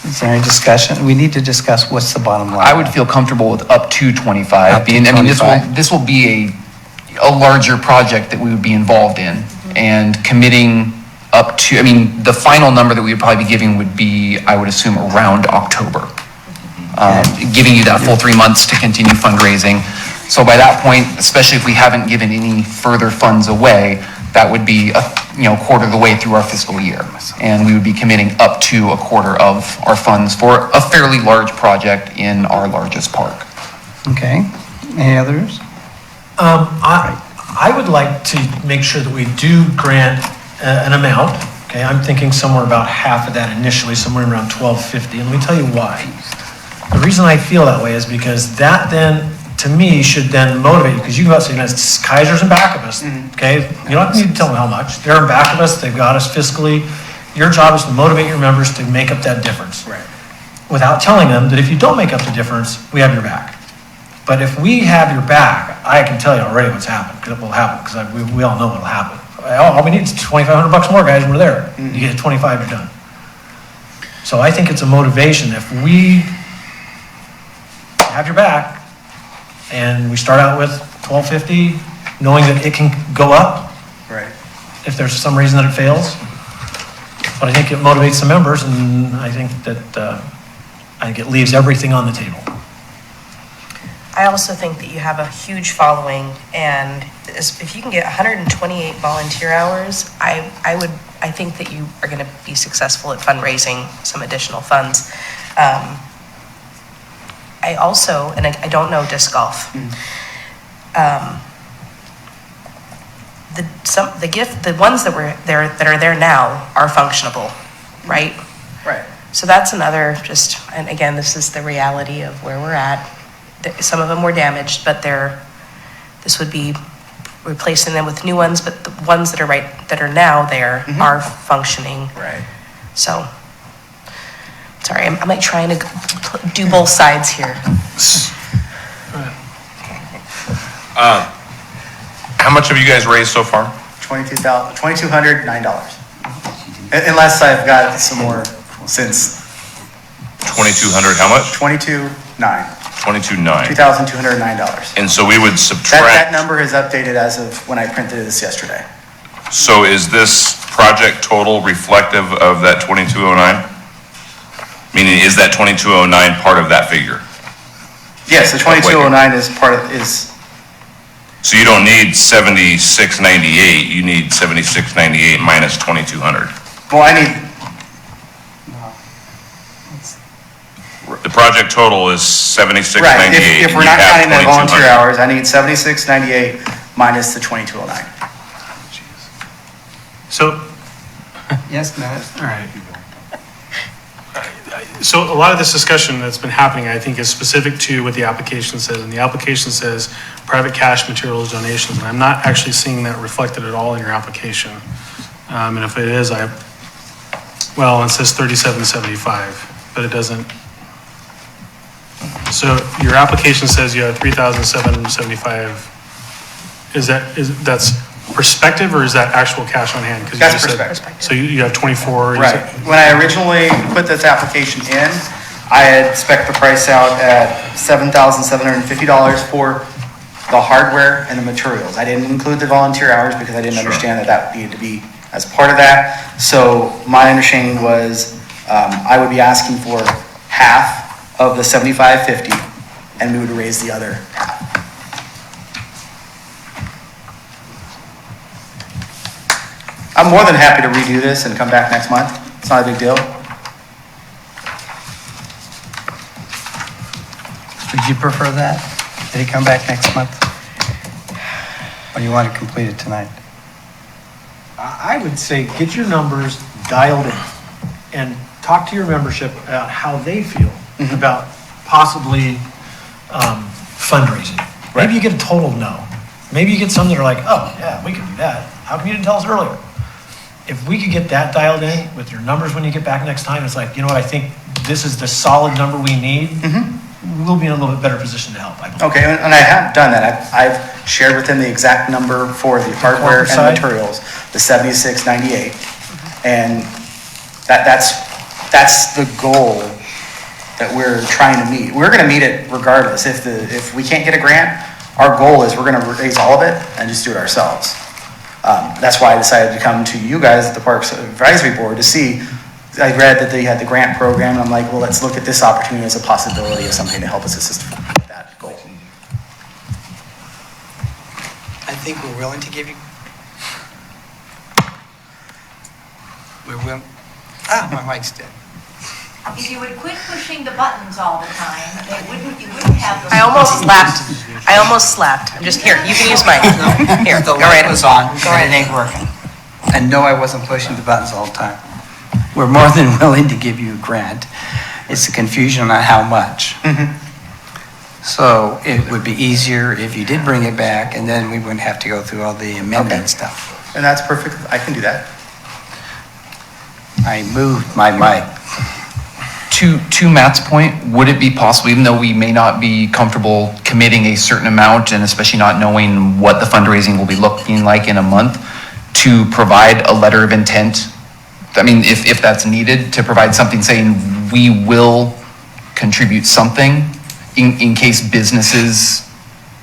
Is there any discussion? We need to discuss what's the bottom line. I would feel comfortable with up to 25. Up to being, I mean, 25. this will be a larger project that we would be involved in, and committing up to, I mean, the final number that we would probably be giving would be, I would assume, around October. Giving you that full 3 months to continue fundraising. So by that point, especially if we haven't given any further funds away, that would be a quarter of the way through our fiscal year. And we would be committing up to a quarter of our funds for a fairly large project in our largest park. Okay, any others? I would like to make sure that we do grant an amount, okay? I'm thinking somewhere about half of that initially, somewhere around $1,250, and let me tell you why. The reason I feel that way is because that then, to me, should then motivate you, because you go out and say, Keizer's in back of us, okay? You don't need to tell them how much. They're in back of us, they've got us fiscally. Your job is to motivate your members to make up that difference. Right. Without telling them that if you don't make up the difference, we have your back. But if we have your back, I can tell you already what's happened, because it will happen, because we all know what'll happen. All we need is $2,500 more, guys, and we're there. You get 25, you're done. So I think it's a motivation. If we have your back, and we start out with $1,250, knowing that it can go up. Right. If there's some reason that it fails. But I think it motivates the members, and I think that, I think it leaves everything on the table. I also think that you have a huge following, and if you can get 128 volunteer hours, I think that you are going to be successful at fundraising some additional funds. I also, and I don't know disc golf. The ones that are there now are functionable, right? Right. So that's another and again, this is the reality of where we're at. Some of them were damaged, but this would be replacing them with new ones, but the ones that are now there are functioning. Right. So, sorry, I'm like trying to do both sides here. How much have you guys raised so far? $2,209. Unless I've got some more since 2,200, how much? 22.9. 22.9. $2,209. And so we would That subtract, number is updated as of when I printed this yesterday. so is this project total reflective of that 2,209? Meaning, is that 2,209 part of that figure? Yes, the 2209 is part of, is, So you don't need 7698, you need 7698 minus 2,200. well, I need, The project total is right, 7698. if we're not counting the volunteer hours, I need 7698 minus the 2209. So, Yes, Matt? all right. So a lot of this discussion that's been happening, I think, is specific to what the application says. And the application says private cash materials donations, and I'm not actually seeing that reflected at all in your application. And if it is, it says 3775, but it doesn't. So your application says you have 3,775. That's perspective, or is that actual cash on hand? 'Cause you That's just said- perspective. So you have 24. you Right, said- when I originally put this application in, I had spec'd the price out at $7,750 for the hardware and the materials. I didn't include the volunteer hours because I didn't understand that needed to be as part of that. So my understanding was, I would be asking for half of the $7,550, and we would raise the other half. I'm more than happy to redo this and come back next month. It's not a big deal. Would you prefer that? Did it come back next month? Or you want to complete it tonight? I would say get your numbers dialed in and talk to your membership about how they feel about possibly fundraising. Maybe you get a total no. Maybe you get some that are like, oh, yeah, we can do that. How come you didn't tell us earlier? If we could get that dialed in with your numbers when you get back next time, it's like, you know what, I think this is the solid number we need. We'll be in a little bit better position to help, I believe. Okay, and I have done that. I've shared with them the exact number for the hardware and side? materials, the 7698. And that's the goal that we're trying to meet. We're gonna meet it regardless. If we can't get a grant, our goal is we're gonna raise all of it and just do it ourselves. That's why I decided to come to you guys at the Parks Advisory Board to see. I read that they had the grant program, and I'm like, well, let's look at this opportunity as a possibility of something to help us assist with that goal. I think we're willing to give you. We're willing. My mic's dead. If you would quit pushing the buttons all the time, you wouldn't have the. I almost slapped. I'm just here. You can use mine. Here, The go right light was ahead. on, but it ain't working. And no, I wasn't pushing the buttons all the time. We're more than willing to give you a grant. It's the confusion on how much. So it would be easier if you did bring it back, and then we wouldn't have to go through all the amendment stuff. And that's perfect, I can do that. I moved my mic. To Matt's point, would it be possible, even though we may not be comfortable committing a certain amount, and especially not knowing what the fundraising will be looking like in a month, to provide a letter of intent? I mean, if that's needed, to provide something saying we will contribute something in case businesses,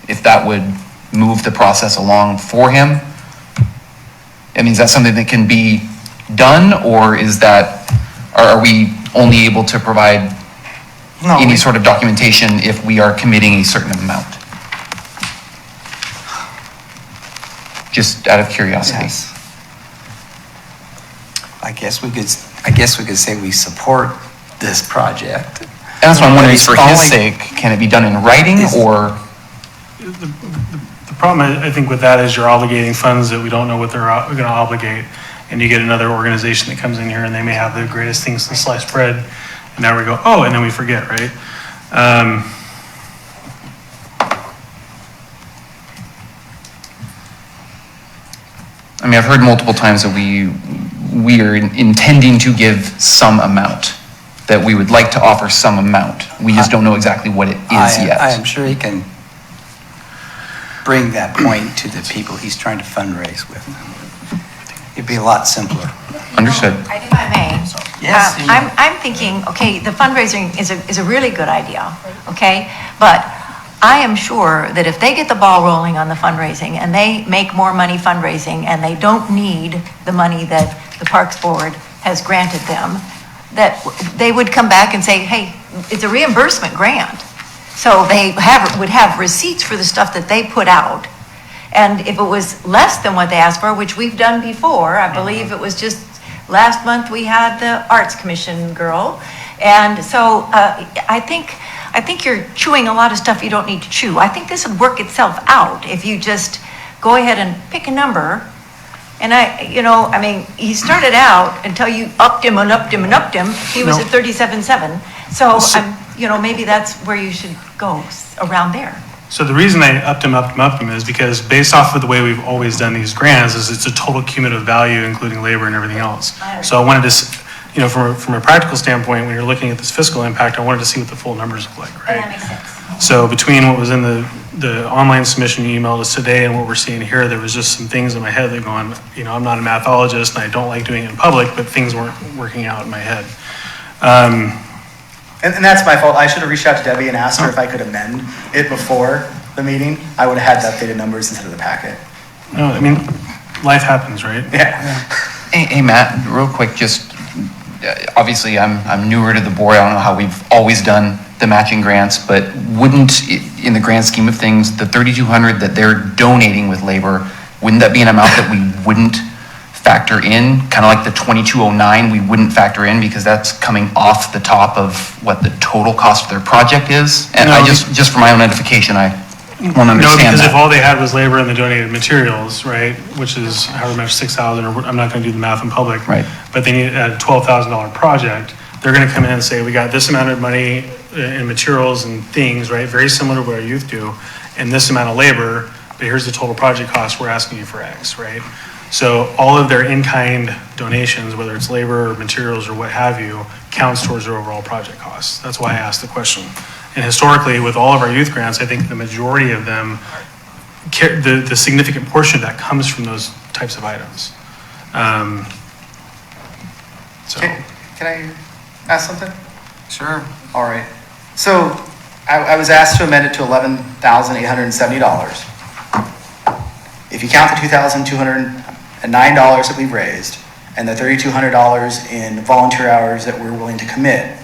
if that would move the process along for him? I mean, is that something that can be done, or is that, are we only able to provide any sort of documentation if we are committing a certain amount? Just out of curiosity. Yes. I guess we could say we support this project. And that's what I'm wondering, But for it's his only- sake, can it be done in writing, or? The problem, I think, with that is you're obligating funds that we don't know what they're going to obligate. And you get another organization that comes in here and they may have the greatest things since sliced bread. And now we go, oh, and then we forget, right? I mean, I've heard multiple times that we are intending to give some amount, that we would like to offer some amount. We just don't know exactly what it is yet. I am sure he can bring that point to the people he's trying to fundraise with. It'd be a lot simpler. Understood. If I may. Yes. I'm thinking, okay, the fundraising is a really good idea, okay? But I am sure that if they get the ball rolling on the fundraising and they make more money fundraising and they don't need the money that the Parks Board has granted them, that they would come back and say, hey, it's a reimbursement grant. So they would have receipts for the stuff that they put out. And if it was less than what they asked for, which we've done before, I believe it was just last month we had the Arts Commission girl. And so I think you're chewing a lot of stuff you don't need to chew. I think this would work itself out if you just go ahead and pick a number. And I mean, he started out until you upped him and upped him and upped him, he was at 37.7. So maybe that's where you should go, around there. So the reason I upped him is because based off of the way we've always done these grants is it's a total cumulative value, including labor and everything else. So I wanted to, from a practical standpoint, when you're looking at this fiscal impact, I wanted to see what the full numbers look like, right? That makes sense. So between what was in the online submission you emailed us today and what we're seeing here, there was just some things in my head that going, I'm not a mathologist and I don't like doing it in public, but things weren't working out in my head. And that's my fault. I should have reached out to Debbie and asked her if I could amend it before the meeting. I would have had the updated numbers instead of the packet. No, I mean, life happens, right? Yeah. Hey, Matt, real quick, just, obviously I'm newer to the board. I don't know how we've always done the matching grants, but wouldn't, in the grand scheme of things, the 3,200 that they're donating with labor, wouldn't that be an amount that we wouldn't factor in? Kind of like the 2,209 we wouldn't factor in because that's coming off the top of what the total cost of their project is? And I just for my own edification, I want to understand No, because that. if all they had was labor and the donated materials, right, which is however much, 6,000, or I'm not going to do the math in public. Right. But they need a $12,000 project, they're going to come in and say, we got this amount of money in materials and things, right, very similar to what our youth do, and this amount of labor, but here's the total project cost, we're asking you for X, right? So all of their in-kind donations, whether it's labor or materials or what have you, counts towards their overall project costs. That's why I asked the question. And historically, with all of our youth grants, I think the majority of them, the significant portion of that comes from those types of items. So. Can I ask something? Sure. All right. So I was asked to amend it to $11,870. If you count the $2,209 that we've raised and the $3,200 in volunteer hours that we're willing to commit,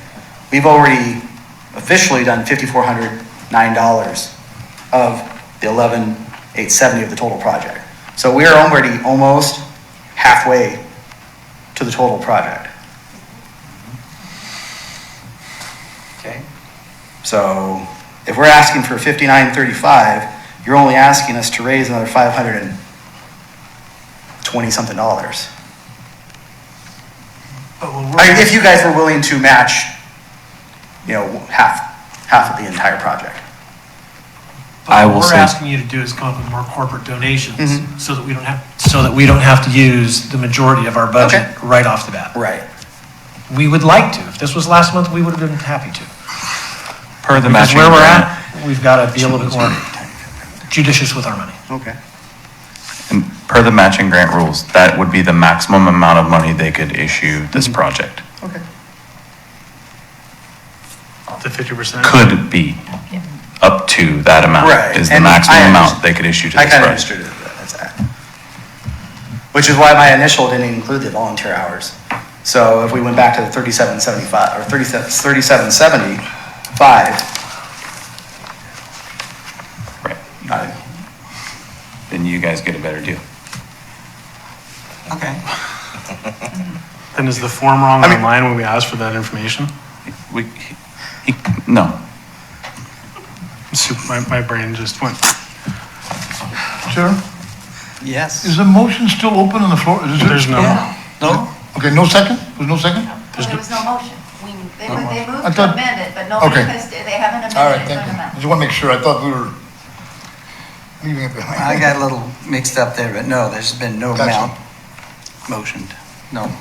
we've already officially done $5,409 of the $11,870 of the total project. So we're already almost halfway to the total project. Okay. So if we're asking for $59.35, you're only asking us to raise another $520-something. If you guys were willing to match half of the entire project. I will What we're say- asking you to do is come up with more corporate donations so that we don't have to use the majority of our budget Okay. right off the bat. Right. We would like to. If this was last month, we would have been happy to. Per the Because matching where we're grant, at, we've got to be a little bit more judicious with our money. Okay. and per the matching grant rules, that would be the maximum amount of money they could issue this project. Okay. The 50%? Could be up to that amount Right. is the And maximum I amount understand. they could issue to I this kind of project. understood it as that. Which is why my initial didn't include the volunteer hours. So if we went back to the 3775, or 3775, Right. I- Then you guys get a better deal. Okay. Then is the form wrong I mean- online when we ask for that information? No. My brain just went, Chair, Yes. is the motion still open on the floor? Is it- there's no, No? Okay, no second? There's no second? There was no motion. They I moved to thought- amend it, but nobody Okay. has, they haven't All right, amended it thank for you. an I amendment. just want to make sure. I thought we were leaving it behind. I got a little mixed up there, but no, there's been no Gotcha. amount motioned. No.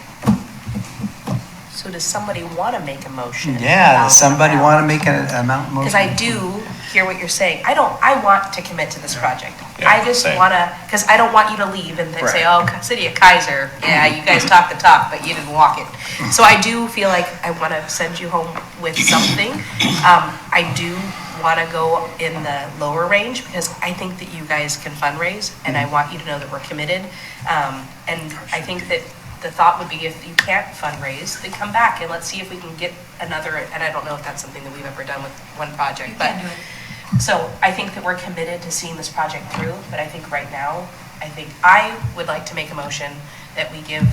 So does somebody want to make a motion? Yeah, does somebody want to make an amount motion? Because I do hear what you're saying. I want to commit to this project. Yeah, I just same. want to, because I don't want you to leave and then say, Right. oh, City of Keizer, yeah, you guys talk the talk, but you didn't walk it. So I do feel like I want to send you home with something. I do want to go in the lower range because I think that you guys can fundraise and I want you to know that we're committed. And I think that the thought would be if you can't fundraise, then come back and let's see if we can get another, and I don't know if that's something that we've ever done with one project, but. can do it. So I think that we're committed to seeing this project through, but I think right now, I would like to make a motion that we give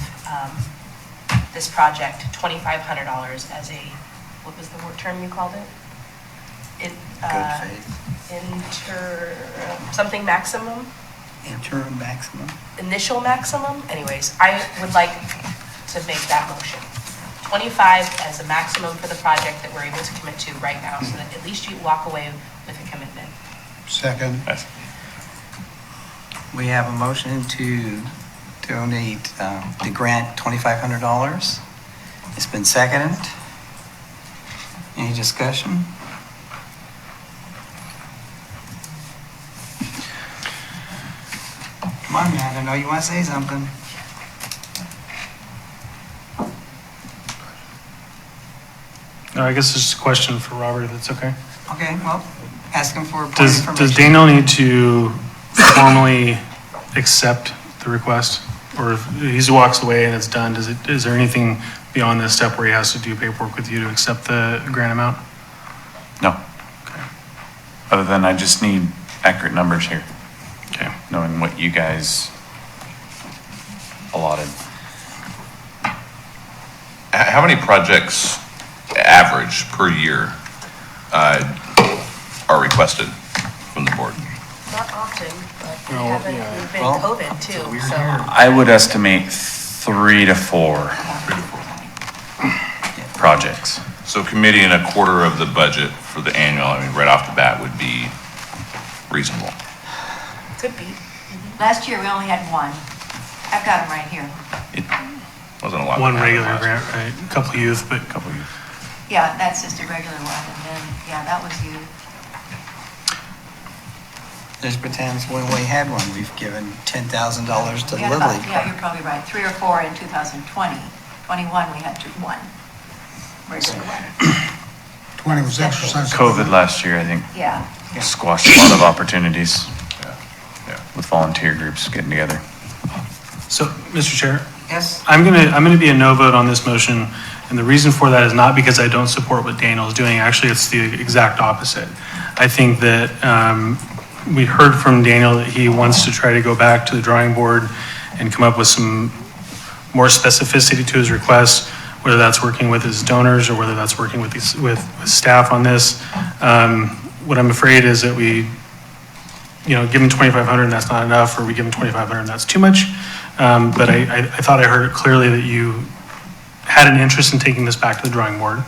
this project $2,500 as a, what was the term you called it? Good faith. Something maximum? Interim maximum. Initial maximum? Anyways, I would like to make that motion. 25 as the maximum for the project that we're able to commit to right now, so that at least you walk away with a commitment. Second. We have a motion to donate the grant $2,500. It's been seconded. Any discussion? Come on, man, I know you want to say something. no, I guess it's just a question for Robert, if that's okay. Okay, well, ask him for a point of Does information. Daniel need to formally accept the request? Or if he walks away and it's done, is there anything beyond this step where he has to do paperwork with you to accept the grant amount? No. Other than I just need accurate numbers here, Okay. knowing what you guys allotted. How many projects average per year are requested from the board? Not often, but we No, haven't, yeah. we've been Well, COVID too, so. I would estimate 3 to 4 projects. So committing a quarter of the budget for the annual, I mean, right off the bat would be reasonable. Could be. Last year, we only had one. I've got them right here. It wasn't a lot. One to have regular last grant, right? A couple of youth, but Couple of you. Yeah, that's just a regular one, and then, yeah, that was you. There's been times when we had one, we've given $10,000 to We had Little about- League. Yeah, you're probably right, 3 or 4 in 2020. 21, we had one regular one. 20 was exercise. COVID last year, I think, Yeah. squashed a lot of opportunities Yeah. with volunteer groups getting together. so, Mr. Chair, Yes? I'm gonna be a no vote on this motion, and the reason for that is not because I don't support what Daniel is doing. Actually, it's the exact opposite. I think that we heard from Daniel that he wants to try to go back to the drawing board and come up with some more specificity to his request, whether that's working with his donors or whether that's working with staff on this. What I'm afraid is that we, give him 2,500 and that's not enough, or we give him 2,500 and that's too much. But I thought I heard it clearly that you had an interest in taking this back to the drawing board.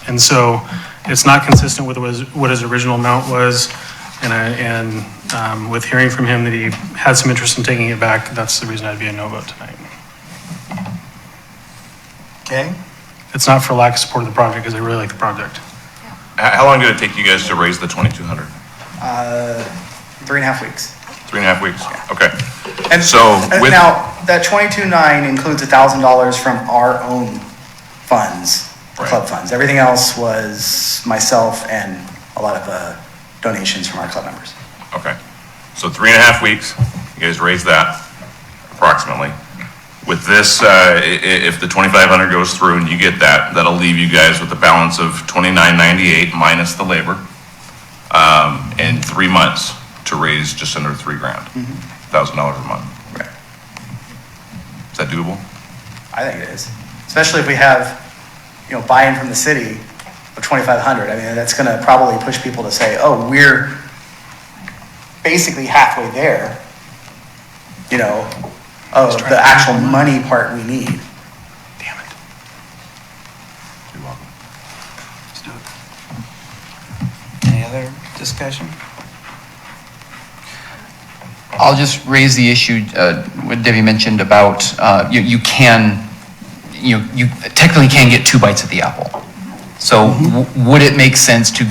And so it's not consistent with what his original amount was. And with hearing from him that he had some interest in taking it back, that's the reason I'd be a no vote tonight. Okay? It's not for lack of support of the project, because I really like the project. How long did it take you guys to raise the 2,200? 3.5 weeks. 3.5 weeks? Okay. And So with, now, that 22.9 includes $1,000 from our own funds, Right. club funds. Everything else was myself and a lot of donations from our club members. okay. So 3.5 weeks, you guys raised that approximately. With this, if the 2,500 goes through and you get that, that'll leave you guys with a balance of 2998 minus the labor, and 3 months to raise just under $3,000, $1,000 a month. Right. Is that doable? I think it is. Especially if we have, buy-in from the city of 2,500. I mean, that's gonna probably push people to say, oh, we're basically halfway there, of the actual money part we need. Damn it. You're welcome. Let's do it. Any other discussion? I'll just raise the issue, what Debbie mentioned about, you technically can get 2 bites at the apple. So would it make sense to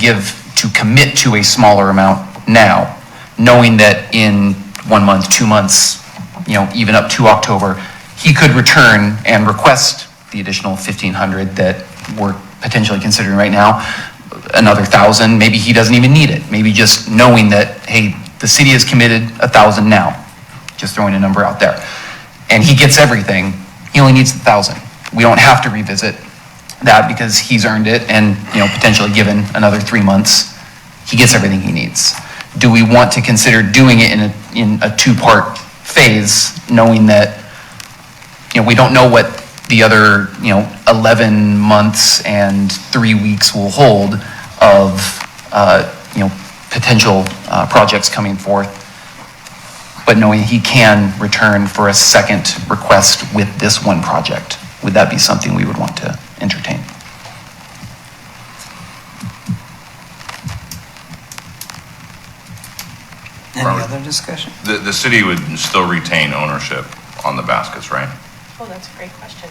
commit to a smaller amount now, knowing that in 1 month, 2 months, even up to October, he could return and request the additional 1,500 that we're potentially considering right now, another 1,000, maybe he doesn't even need it. Maybe just knowing that, hey, the city has committed 1,000 now, just throwing a number out there. And he gets everything, he only needs 1,000. We don't have to revisit that because he's earned it and, potentially given another 3 months, he gets everything he needs. Do we want to consider doing it in a 2-part phase, knowing that, we don't know what the other, 11 months and 3 weeks will hold of, potential projects coming forth, but knowing he can return for a second request with this one project. Would that be something we would want to entertain? Any Robert. other discussion? The city would still retain ownership on the baskets, right? Oh, that's a great question.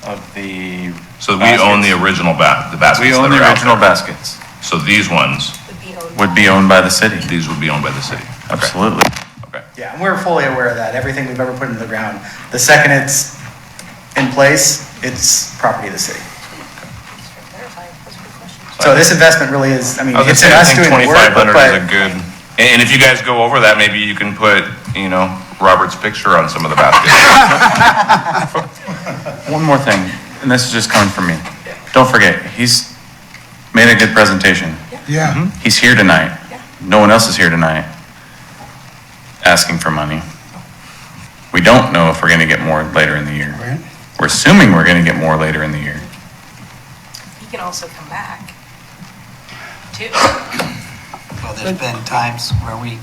Of the. So we own the original the baskets We own that the are out original there. baskets. So these ones, Would be owned by the city. these would be owned by the city? Okay. Absolutely. Okay. Yeah, and we're fully aware of that. Everything we've ever put into the ground, the second it's in place, it's property of the city. So this investment really is, I mean, I was it's gonna in say, I us think doing the work, 2,500 is a but good, and if you guys go over that, maybe you can put, Robert's picture on some of the baskets. One more thing, and this is just coming from me. Don't forget, he's made a good presentation. Yeah. He's here tonight. No one else is here tonight asking for money. We don't know if we're gonna get more later in the year. Right. We're assuming we're gonna get more later in the year. He can also come back, too. Well, there's been times where we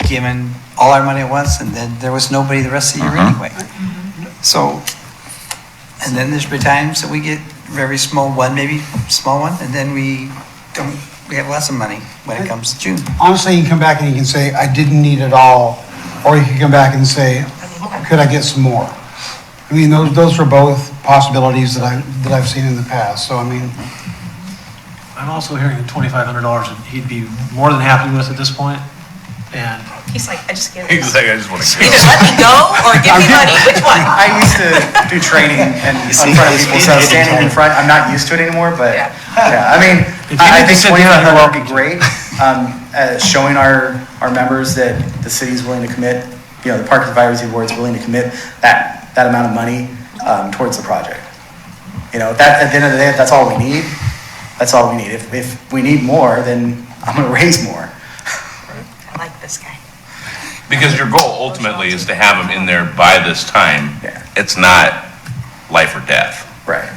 given all our money at once and then there was nobody the rest of the year anyway. So, and then there's been times that we get very small one, maybe small one, and then we have lots of money when it comes to June. Honestly, you can come back and you can say, I didn't need it all, or you can come back and say, could I get some more? I mean, those are both possibilities that I've seen in the past, so I mean, I'm also hearing that $2,500 he'd be more than happy with at this point, and He's like, I just can't. He's like, I just want to Either go. let me go or give me money, which one? I used to do training and in front of people, so standing in front, I'm not used to it anymore, but, Yeah. yeah, I mean, If you I need to think sit down, you're 2,500 would welcome be to. great, showing our members that the city's willing to commit, the Park Advisory Board's willing to commit that amount of money towards the project. That, at the end of the day, that's all we need. That's all we need. If we need more, then I'm gonna raise more. I like this guy. Because your goal ultimately is to have them in there by this time. Yeah. It's not life or death. Right.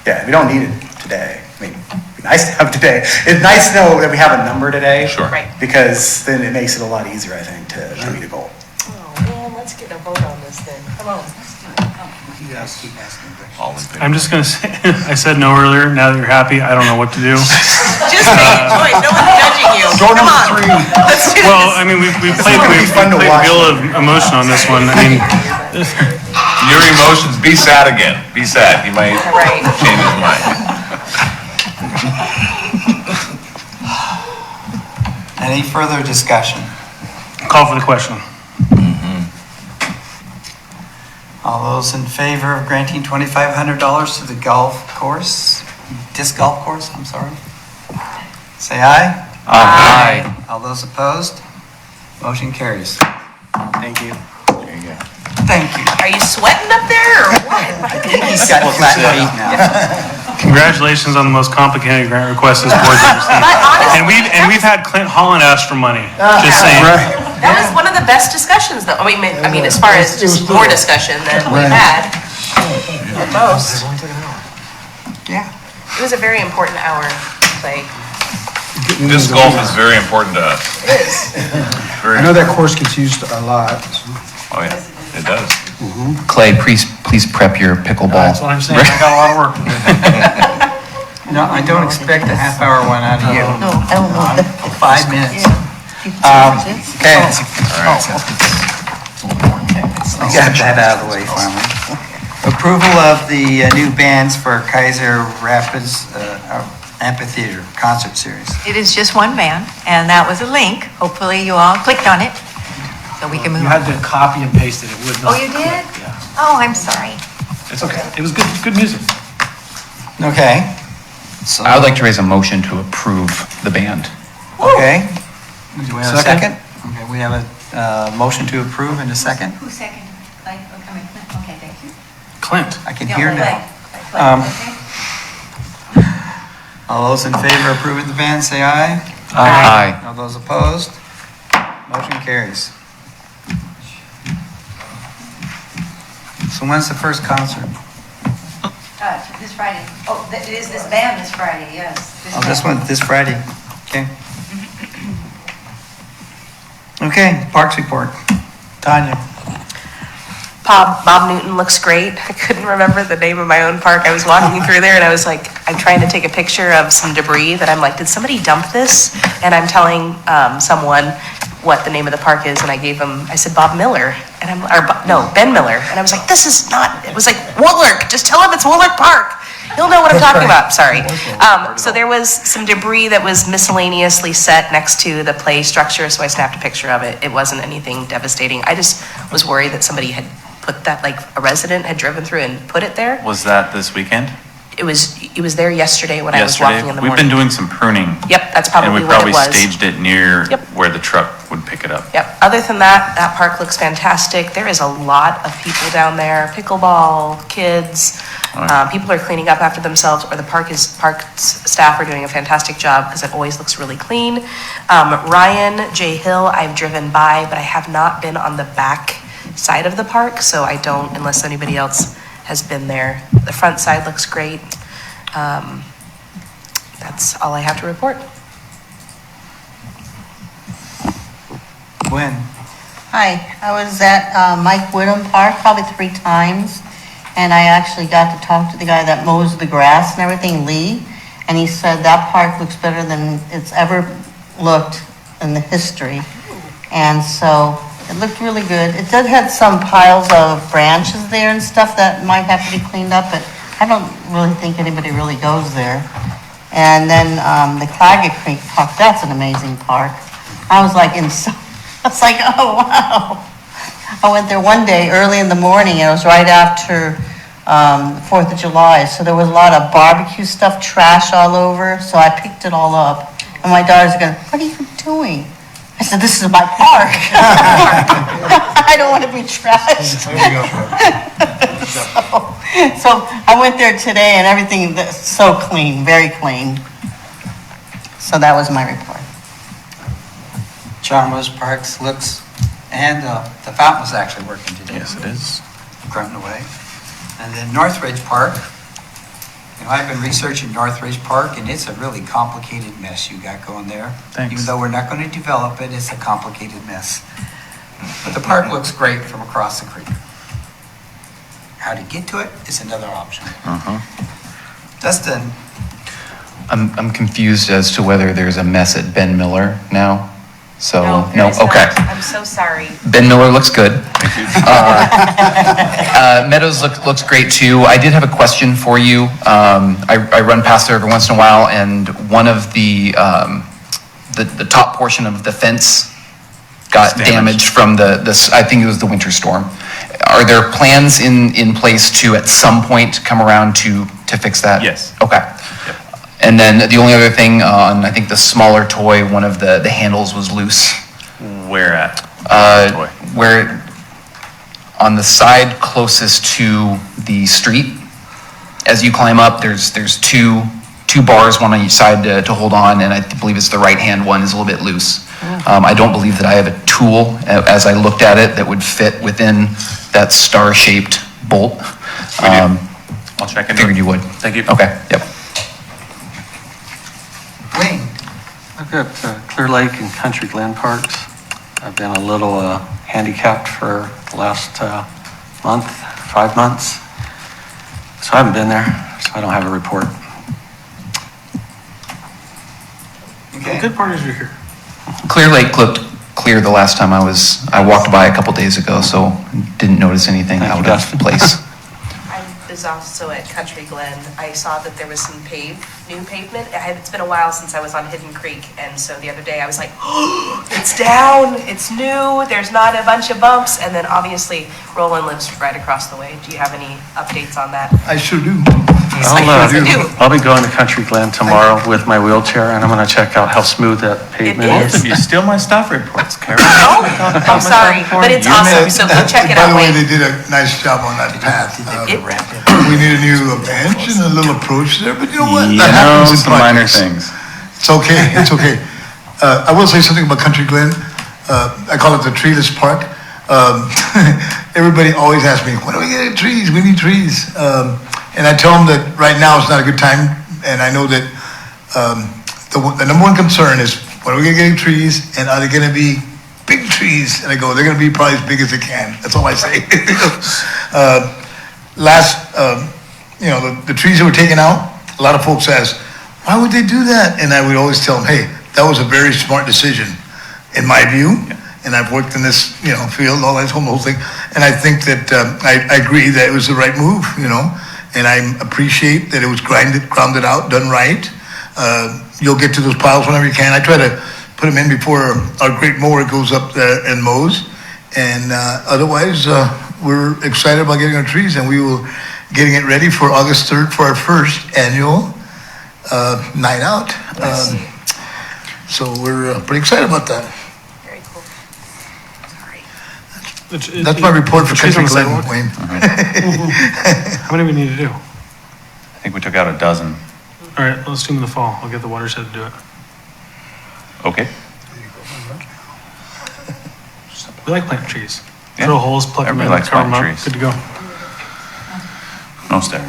Yeah, we don't need it today. I mean, it'd be nice to have today. It's nice to know that we have a number today. Sure. Right. Because then it makes it a lot easier, I think, to meet a goal. Oh, man, Let's get a vote on this then. Come on. All in favor? I'm just gonna say, I said no earlier, now that you're happy, I don't know what to do. Just make a choice. No one's judging you. Door Come number on. 3. Let's do Well, this. I mean, we gonna played be fun to a watch. deal of emotion on this one. I mean, Your emotions, be sad again. Be sad. He might Right. change his mind. Any further discussion? call for the question. All those in favor of granting $2,500 to the golf course, disc golf course, I'm sorry, say aye. Aye. All those opposed? Motion carries. Thank you. There you go. Thank you. Are you sweating up there or what? He's got flat feet now. Congratulations on the most complicated grant request this board's ever seen. And we've had Clint Holland ask for money, just saying. That was one of the best discussions though. I mean, as far as just more discussion than we've had. At most. Yeah. It was a very important hour to play. Disc golf is very important to us. It is. Very I know that course gets used a lot. Oh, yeah, it does. Clay, please prep your pickleball. That's what I'm saying, I got a lot of work to do. No, I don't expect a half-hour one out of you. No, I don't know. 5 minutes. Okay. I got that out of the way finally. Approval of the new bands for Keizer Rapids Amphitheater Concert Series. It is just one band, and that was a link. Hopefully you all clicked on it, so we can move You on. had to copy and paste it, it would not. Oh, you did? Yeah. Oh, I'm sorry. It's okay, it was good music. Okay. So, I would like to raise a motion to approve the band. okay. Do we have a Second. second? Okay, we have a motion to approve and a second. Who seconded? Okay, thank you. Clint. I can hear now. All those in favor of approving the band, say aye. Aye. All those opposed? Motion carries. So when's the first concert? This Friday. Oh, it is this band this Friday, yes. Oh, this one, this Friday. Okay. Okay, Parks report. Tanya. Bob Newton looks great. I couldn't remember the name of my own park. I was walking through there and I was like, I'm trying to take a picture of some debris that I'm like, did somebody dump this? And I'm telling someone what the name of the park is, and I gave him, I said Bob Miller, and Ben Miller, and I was like, this is not, it was like Woolwork, just tell him it's Woolwork Park. He'll know what I'm talking about, sorry. So there was some debris that was miscellaneously set next to the play structure, so I snapped a picture of it. It wasn't anything devastating. I just was worried that somebody had put that, like a resident had driven through and put it there. Was that this weekend? It was there yesterday when I was Yesterday? walking in the We've morning. been doing some pruning. Yep, that's probably And we what it probably was. staged it near Yep. where the truck would pick it up. Yep, other than that, that park looks fantastic. There is a lot of people down there, pickleball, kids. People are cleaning up after themselves, or the park staff are doing a fantastic job because it always looks really clean. Ryan J. Hill, I've driven by, but I have not been on the back side of the park, so I don't, unless anybody else has been there. The front side looks great. That's all I have to report. Gwen. Hi, I was at Mike Whittam Park probably 3 times, and I actually got to talk to the guy that mows the grass and everything, Lee, and he said that park looks better than it's ever looked in the history. And so it looked really good. It did have some piles of branches there and stuff that might have to be cleaned up, but I don't really think anybody really goes there. And then the Claggett Creek Park, that's an amazing park. I was like, I was like, oh, wow. I went there one day early in the morning, and it was right after 4th of July, so there was a lot of barbecue stuff, trash all over, so I picked it all up. And my daughter's going, what are you doing? I said, this is my park. I don't want to be trashed. So I went there today, and everything that's so clean, very clean. So that was my report. Chalmers Parks looks, and the fountain was actually working today. Yes, it is. Grunting away. And then Northridge Park. You know, I've been researching Northridge Park, and it's a really complicated mess you got going there. Thanks. Even though we're not going to develop it, it's a complicated mess. But the park looks great from across the creek. How to get to it is another option. Dustin, I'm confused as to whether there's a mess at Ben Miller now. So, there is okay. not. I'm so sorry. Ben Miller looks good. Meadows looks great too. I did have a question for you. I run past there every once in a while, and one of the top portion of the fence got damaged from I think it was the winter storm. Are there plans in place to at some point come around to fix that? Yes. Okay. And then the only other thing on, I think the smaller toy, one of the handles was loose. Where at? Toy. Where, on the side closest to the street, as you climb up, there's two bars, one on each side to hold on, and I believe it's the right-hand one is a little bit loose. I don't believe that I have a tool, as I looked at it, that would fit within that star-shaped bolt. We do. I'll check into it. Figured you would. Thank you. Okay, yep. Wayne, I've got Clear Lake and Country Glen Parks. I've been a little handicapped for the last month, 5 months. So I haven't been there, so I don't have a report. okay. Good partners are here. Clear Lake looked clear the last time I walked by a couple days ago, so didn't notice anything Thank you, out of Dustin. place. I was also at Country Glen. I saw that there was some new pavement. It's been a while since I was on Hidden Creek, and so the other day I was like, oh, it's down, it's new, there's not a bunch of bumps, and then obviously Roland lives right across the way. Do you have any updates on that? I sure do. I'll be going to Country Glen tomorrow with my wheelchair, and I'm gonna check out how smooth that pavement It is. is. You steal my staff reports, Karen. No, I'm sorry, but it's awesome, so go check it out, By the way, Wayne. they did a nice job on that path. It- We need a new bench and a little approach there, but you know what? You That know, happens in some minor projects. things. It's okay, it's okay. I will say something about Country Glen. I call it the treeless park. Everybody always asks me, when are we getting trees? We need trees. And I tell them that right now is not a good time, and I know that the number one concern is, when are we gonna get trees, and are they gonna be big trees? And I go, they're gonna be probably as big as they can. That's all I say. The trees that were taken out, a lot of folks ask, why would they do that? And I would always tell them, hey, that was a very smart decision, in my view. And I've worked in this, field, all that whole thing. And I think that, I agree that it was the right move, and I appreciate that it was grounded out, done right. You'll get to those piles whenever you can. I try to put them in before our great mower goes up there and mows. And otherwise, we're excited about getting our trees, and we will getting it ready for August 3rd for our first annual night out. So we're pretty excited about that. Very cool. Sorry. That's my report for Country Glen, Wayne. How many do we need to do? I think we took out a dozen. All right, let's do them in the fall. I'll get the watershed to do it. Okay. We like planting trees. Yeah. Drill holes, plug them in, Everybody likes cover them up, planting trees. good to go. No staff.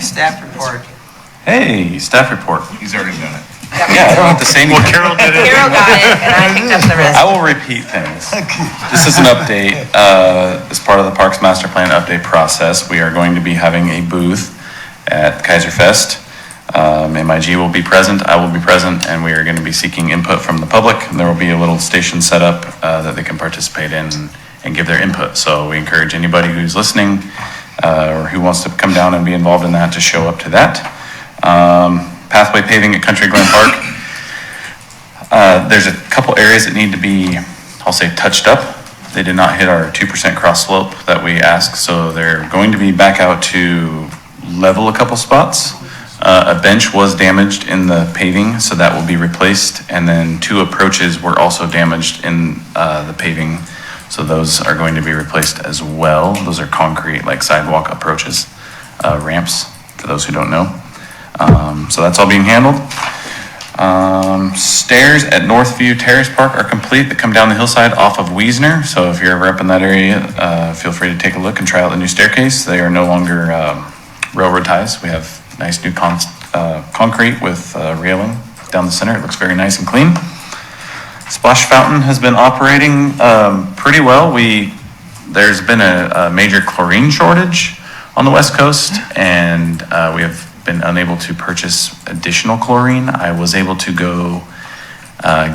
Staff report. Hey, staff report. He's already done it. Yeah, I don't have to say anything. Carol did it. Carol got it, and I picked up the rest. I will repeat things. Just as an update, as part of the Parks Master Plan update process, we are going to be having a booth at Keizer Fest. MIG will be present, I will be present, and we are going to be seeking input from the public. There will be a little station set up that they can participate in and give their input. So we encourage anybody who's listening or who wants to come down and be involved in that to show up to that. Pathway paving at Country Glen Park. There's a couple areas that need to be, I'll say, touched up. They did not hit our 2% cross slope that we asked, so they're going to be back out to level a couple spots. A bench was damaged in the paving, so that will be replaced. And then 2 approaches were also damaged in the paving, so those are going to be replaced as well. Those are concrete, like sidewalk approaches, ramps, for those who don't know. So that's all being handled. Stairs at Northview Terrace Park are complete that come down the hillside off of Wiesner. So if you're ever up in that area, feel free to take a look and try out the new staircase. They are no longer railroad ties. We have nice new concrete with railing down the center. It looks very nice and clean. Splash Fountain has been operating pretty well. There's been a major chlorine shortage on the West Coast, and we have been unable to purchase additional chlorine. I was able to go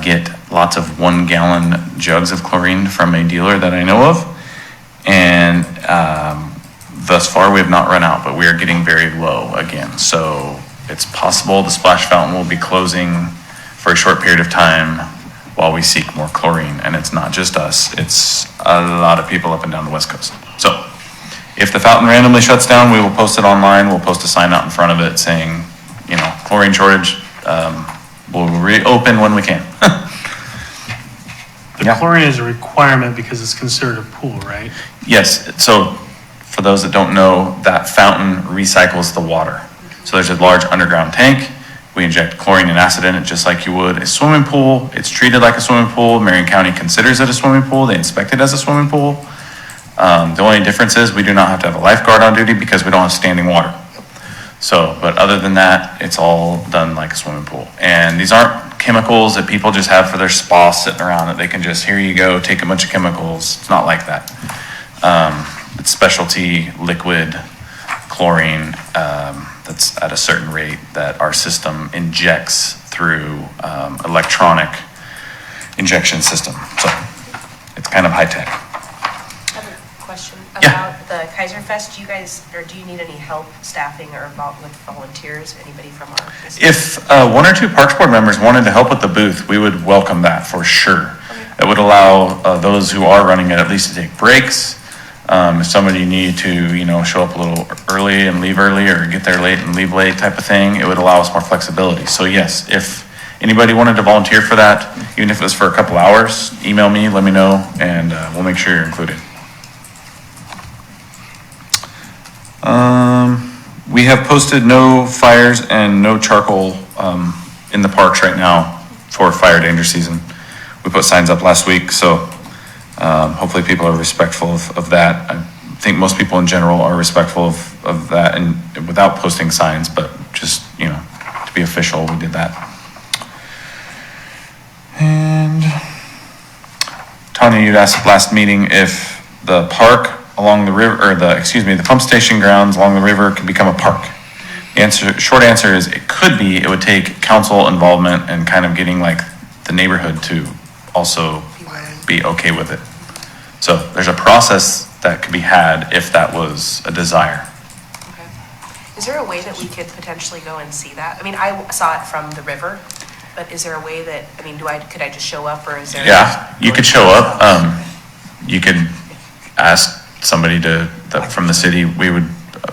get lots of 1-gallon jugs of chlorine from a dealer that I know of, and thus far we have not run out, but we are getting very low again. So it's possible the Splash Fountain will be closing for a short period of time while we seek more chlorine. And it's not just us, it's a lot of people up and down the West Coast. So if the fountain randomly shuts down, we will post it online. We'll post a sign out in front of it saying, chlorine shortage, we'll reopen when we can. The chlorine is a requirement because it's considered a pool, right? Yes, so for those that don't know, that fountain recycles the water. So there's a large underground tank. We inject chlorine and acid in it just like you would a swimming pool. It's treated like a swimming pool. Marion County considers it a swimming pool. They inspect it as a swimming pool. The only difference is we do not have to have a lifeguard on duty because we don't have standing water. So, but other than that, it's all done like a swimming pool. And these aren't chemicals that people just have for their spa sitting around that they can just, here you go, take a bunch of chemicals. It's not like that. It's specialty liquid chlorine that's at a certain rate that our system injects through electronic injection system. So it's kind of high tech. I have a question Yeah. about the Keizer Fest. Do you need any help staffing or with volunteers? Anybody from our business? If 1 or 2 Parks Board members wanted to help with the booth, we would welcome that for sure. It would allow those who are running it at least to take breaks. If somebody needed to, show up a little early and leave early, or get there late and leave late type of thing, it would allow us more flexibility. So yes, if anybody wanted to volunteer for that, even if it was for a couple hours, email me, let me know, and we'll make sure you're included. We have posted no fires and no charcoal in the parks right now for fire danger season. We put signs up last week, so hopefully people are respectful of that. I think most people in general are respectful of that, and without posting signs, but just, to be official, we did that. And Tanya, you'd asked last meeting if the park along the river, or the pump station grounds along the river could become a park. Short answer is it could be. It would take council involvement and kind of getting like the neighborhood to also be okay with it. So there's a process that could be had if that was a desire. Okay. Is there a way that we could potentially go and see that? I mean, I saw it from the river, but is there a way that, could I just show up, or is there? Yeah, you could show up. You could ask somebody from the city,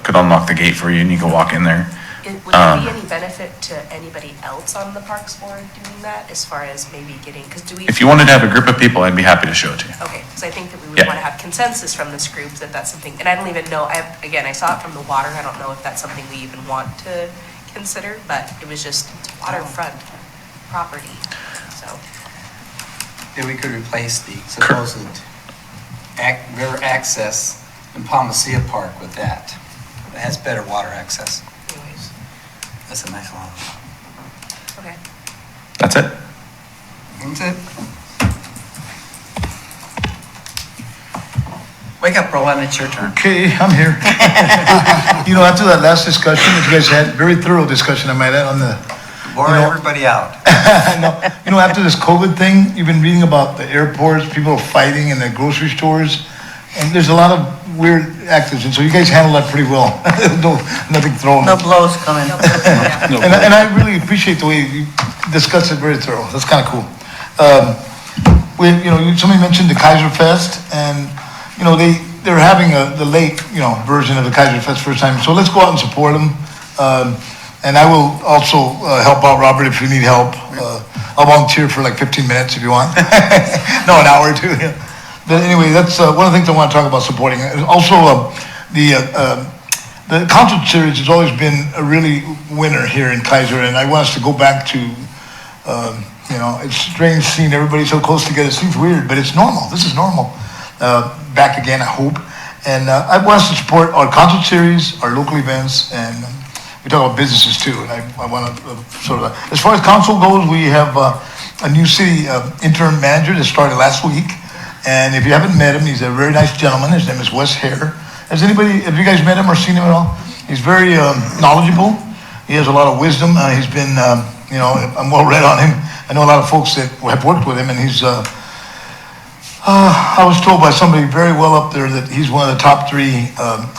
could unlock the gate for you and you can walk in there. Would there be any benefit to anybody else on the Parks Board doing that, as far as maybe getting, If you wanted to have a group of people, I'd be happy to show it to you. Okay, because I think that we would want to have consensus from this group that that's something, and I don't even know, I saw it from the water, I don't know if that's something we even want to consider, but it was just waterfront property, so. Then we could replace the supposed river access in Palmacia Park with that. It has better water access. Anyways, That's a nice one. okay. That's it. That's it. Wake up, Roland, it's your turn. Okay, I'm here. After that last discussion that you guys had, very thorough discussion, I might add, on the, Bore everybody out. no, after this COVID thing, you've been reading about the airports, people fighting in the grocery stores, and there's a lot of weird actors, and so you guys handle that pretty well. Nothing thrown. No blows coming. And I really appreciate the way you discussed it, very thorough. That's kind of cool. Somebody mentioned the Keizer Fest, and, they're having the late, version of the Keizer Fest first time. So let's go out and support them. And I will also help out, Robert, if you need help. I'll volunteer for like 15 minutes if you want. No, an hour or two. Yeah. But anyway, that's one of the things I want to talk about supporting. Also, the concert series has always been a really winner here in Keizer, and I want us to go back to, it's strange seeing everybody so close together. It seems weird, but it's normal. This is normal. Back again, I hope. And I want us to support our concert series, our local events, and we talk about businesses too. And I want to as far as council goes, we have a new city interim manager that started last week. And if you haven't met him, he's a very nice gentleman. His name is Wes Hare. Have you guys met him or seen him at all? He's very knowledgeable. He has a lot of wisdom. He's been, I'm well read on him. I know a lot of folks that have worked with him, and he's, I was told by somebody very well up there that he's one of the top three.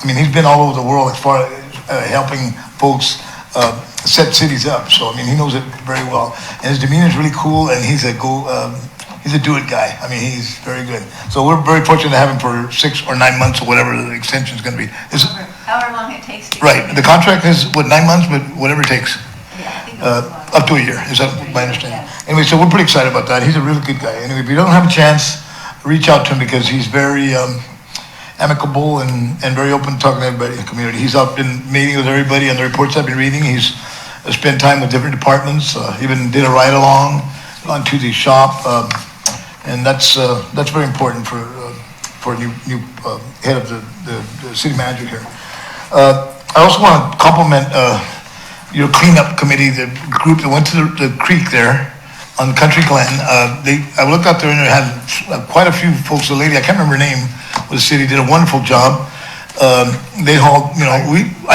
He's been all over the world as far as helping folks set cities up. So, he knows it very well. And his demeanor is really cool, and he's a do-it guy. He's very good. So we're very fortunate to have him for 6 or 9 months or whatever the extension is going to be. However long it takes to. Right. The contract is, 9 months, but whatever it takes. Up to a year, is that my understanding? Anyway, so we're pretty excited about that. He's a really good guy. Anyway, if you don't have a chance, reach out to him because he's very amicable and very open to talking to everybody in the community. He's out been meeting with everybody on the reports I've been reading. He's spent time with different departments, even did a ride-along, gone to the shop, and that's very important for a new head of the city manager here. I also want to compliment your cleanup committee, the group that went to the creek there on Country Glen. I looked out there and they had quite a few folks. The lady, I can't remember her name, with the city, did a wonderful job. They hauled, I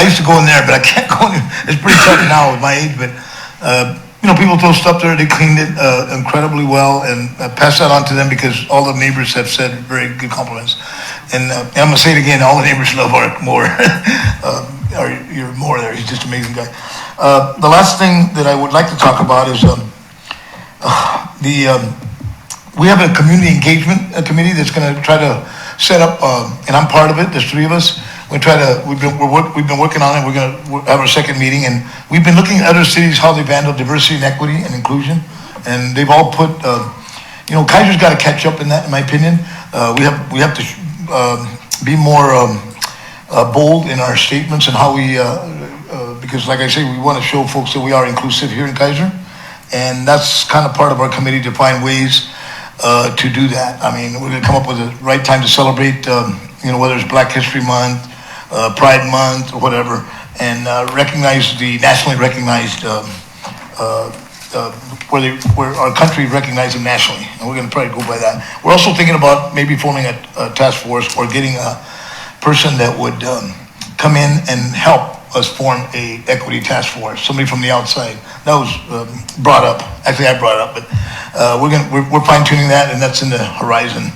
used to go in there, but I can't go in. It's pretty tough now with my age, but people throw stuff there. They cleaned it incredibly well, and pass that on to them because all the neighbors have said very good compliments. And I'm gonna say it again, all the neighbors love our Moore. Your Moore there, he's just an amazing guy. The last thing that I would like to talk about is we have a community engagement committee that's going to try to set up, and I'm part of it. There's 3 of us. We've been working on it. We're going to have our second meeting, and we've been looking at other cities how they've handled diversity and equity and inclusion, and they've all put. Keizer's got to catch up in that, in my opinion. We have to be more bold in our statements and how we. Because like I say, we want to show folks that we are inclusive here in Keizer. And that's kind of part of our committee to find ways to do that. We're going to come up with the right time to celebrate, whether it's Black History Month, Pride Month, or whatever, and recognize the nationally recognized, where our country recognizes them nationally. And we're going to try to go by that. We're also thinking about maybe forming a task force or getting a person that would come in and help us form a equity task force, somebody from the outside. That was brought up. Actually, I brought it up, but we're fine-tuning that, and that's in the horizon.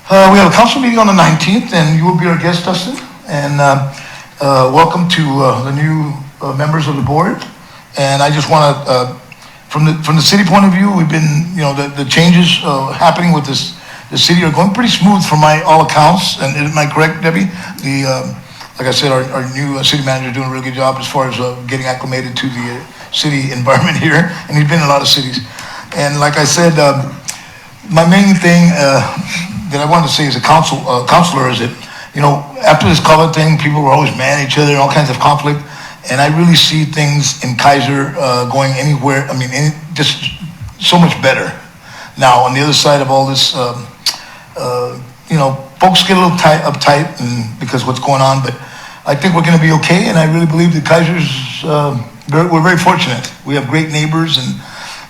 We have a council meeting on the 19th, and you will be our guest, Dustin. And welcome to the new members of the board. And I just want to, from the city point of view, we've been, the changes happening with the city are going pretty smooth from all accounts. And am I correct, Debbie? Like I said, our new city manager is doing a really good job as far as getting acclimated to the city environment here, and he's been in a lot of cities. And like I said, my main thing that I wanted to say as a counselor is that, after this COVID thing, people were always mad at each other and all kinds of conflict, and I really see things in Keizer going anywhere, just so much better. Now, on the other side of all this, folks get a little uptight because what's going on, but I think we're going to be okay, and I really believe that Keizer's, we're very fortunate. We have great neighbors, and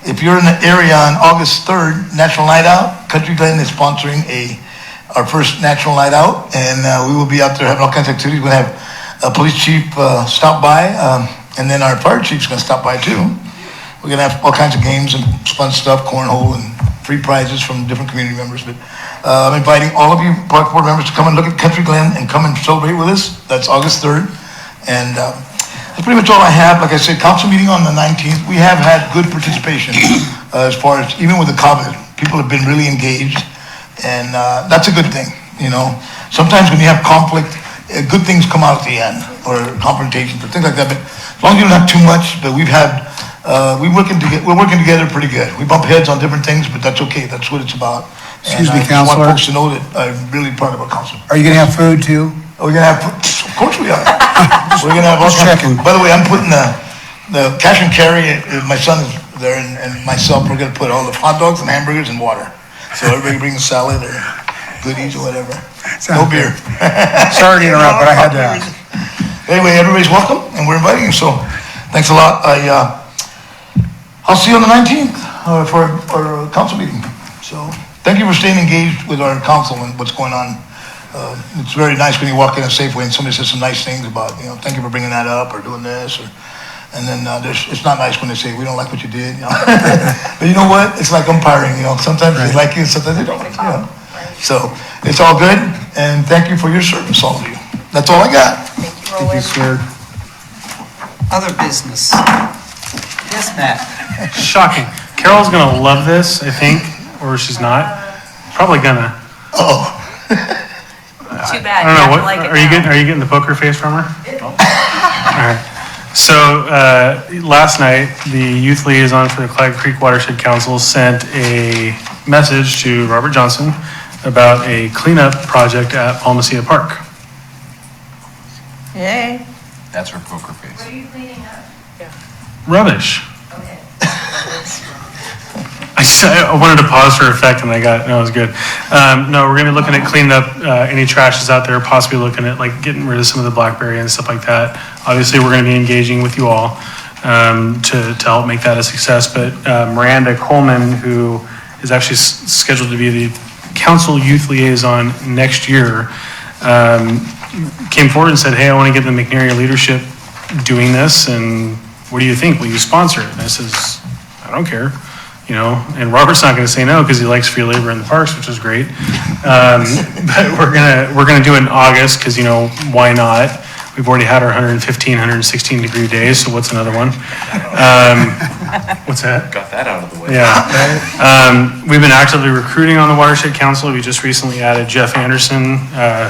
if you're in the area on August 3rd, National Night Out, Country Glen is sponsoring our first National Night Out, and we will be out there having all kinds of activities. We're going to have a police chief stop by, and then our fire chief's going to stop by too. We're going to have all kinds of games and fun stuff, cornhole, and free prizes from different community members. But I'm inviting all of you park board members to come and look at Country Glen and come and celebrate with us. That's August 3rd. And that's pretty much all I have. Like I said, council meeting on the 19th. We have had good participation as far as, even with the COVID, people have been really engaged. And that's a good thing, Sometimes when you have conflict, good things come out at the end, or confrontations or things like that. But as long as you don't have too much, but we're working together pretty good. We bump heads on different things, but that's okay. That's what it's about. Excuse me, I just want Counselor. folks to know that I'm really proud of our council. Are you going to have food too? We're going to have, of course we are. We're going to have all Just kinds. checking. By the way, I'm putting the cash and carry, my son is there, and myself, we're going to put all the hot dogs and hamburgers and water. So everybody brings a salad or goodies or whatever. No beer. Sorry to interrupt, but I had to ask. Anyway, everybody's welcome, and we're inviting you, so thanks a lot. I'll see you on the 19th. for our council meeting. So, thank you for staying engaged with our council and what's going on. It's very nice when you walk in a Safeway and somebody says some nice things about, thank you for bringing that up or doing this, and then it's not nice when they say, we don't like what you did, But you know what? It's like umpiring, sometimes they like you, sometimes they don't like you, So, it's all good, and thank you for your service, all of you. That's all I got. Thank you, sir. Other business. Yes, Matt. Shocking. Carol's gonna love this, I think, or she's not. Probably gonna. Oh. Too bad. I don't know, You have what, to like it are you getting the poker face from her? All right. So, last night, the youth liaison for the Clyde Creek Watershed Council sent a message to Robert Johnson about a cleanup project at Palmacia Park. Yay. That's her poker face. What are you cleaning up? Rubbish. Okay. I wanted to pause for effect and no, it was good. No, we're gonna be looking at cleaning up, any trash that's out there, possibly looking at like getting rid of some of the blackberry and stuff like that. Obviously, we're gonna be engaging with you all, to help make that a success, but, Miranda Coleman, who is actually scheduled to be the council youth liaison next year, came forward and said, hey, I wanna get the McNary leadership doing this, and what do you think? Will you sponsor it? And I says, I don't care. And Robert's not going to say no because he likes free labor in the parks, which is great. But we're gonna do it in August because why not? We've already had our 115, 116 degree days, so what's another one? What's that? Got that out of the way. Yeah. We've been actively recruiting on the Watershed Council. We just recently added Jeff Anderson,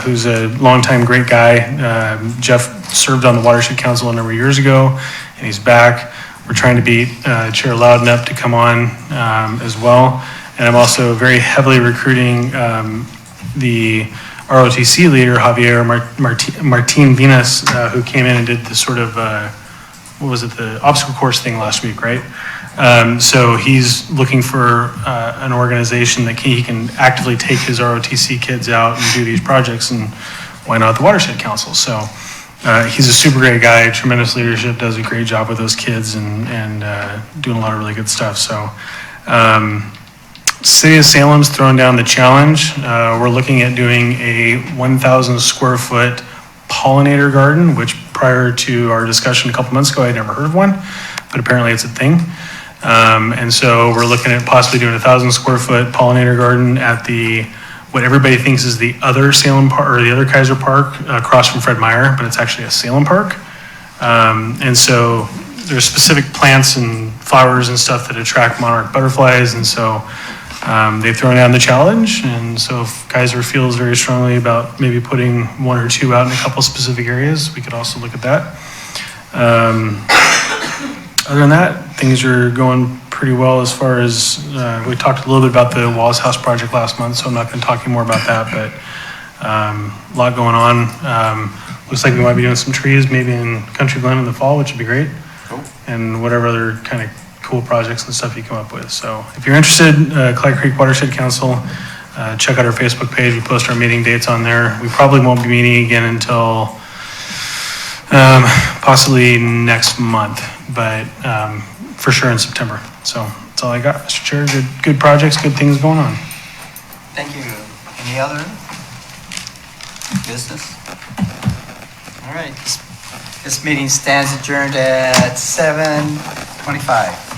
who's a longtime great guy. Jeff served on the Watershed Council a number of years ago, and he's back. We're trying to beat Chair Loudon to come on as well. And I'm also very heavily recruiting the ROTC leader, Javier Martin Vinas, who came in and did the sort of, the obstacle course thing last week, right? So he's looking for an organization that he can actively take his ROTC kids out and do these projects, and why not the Watershed Council? So he's a super great guy, tremendous leadership, does a great job with those kids and doing a lot of really good stuff. So City of Salem's throwing down the challenge. We're looking at doing a 1,000 square foot pollinator garden, which prior to our discussion a couple months ago, I'd never heard of one, but apparently it's a thing. And so we're looking at possibly doing 1,000 square foot pollinator garden at what everybody thinks is the other Salem Park, or the other Keizer Park, across from Fred Meyer, but it's actually a Salem Park. And so there's specific plants and flowers and stuff that attract monarch butterflies, and so they've thrown down the challenge. And so if Keizer feels very strongly about maybe putting one or two out in a couple specific areas, we could also look at that. Other than that, things are going pretty well as far as, we talked a little bit about the Wallace House project last month, so I'm not going to talk any more about that, but a lot going on. Looks like we might be doing some trees maybe in Country Glen in the fall, which would be great. And whatever other kind of cool projects and stuff you come up with. So if you're interested, Clyde Creek Watershed Council, check out our Facebook page. We post our meeting dates on there. We probably won't be meeting again until possibly next month, but for sure in September. So that's all I got, Mr. Chair. Good projects, good things going on. Thank you. Any other business? All right, this meeting stands adjourned at 7:25.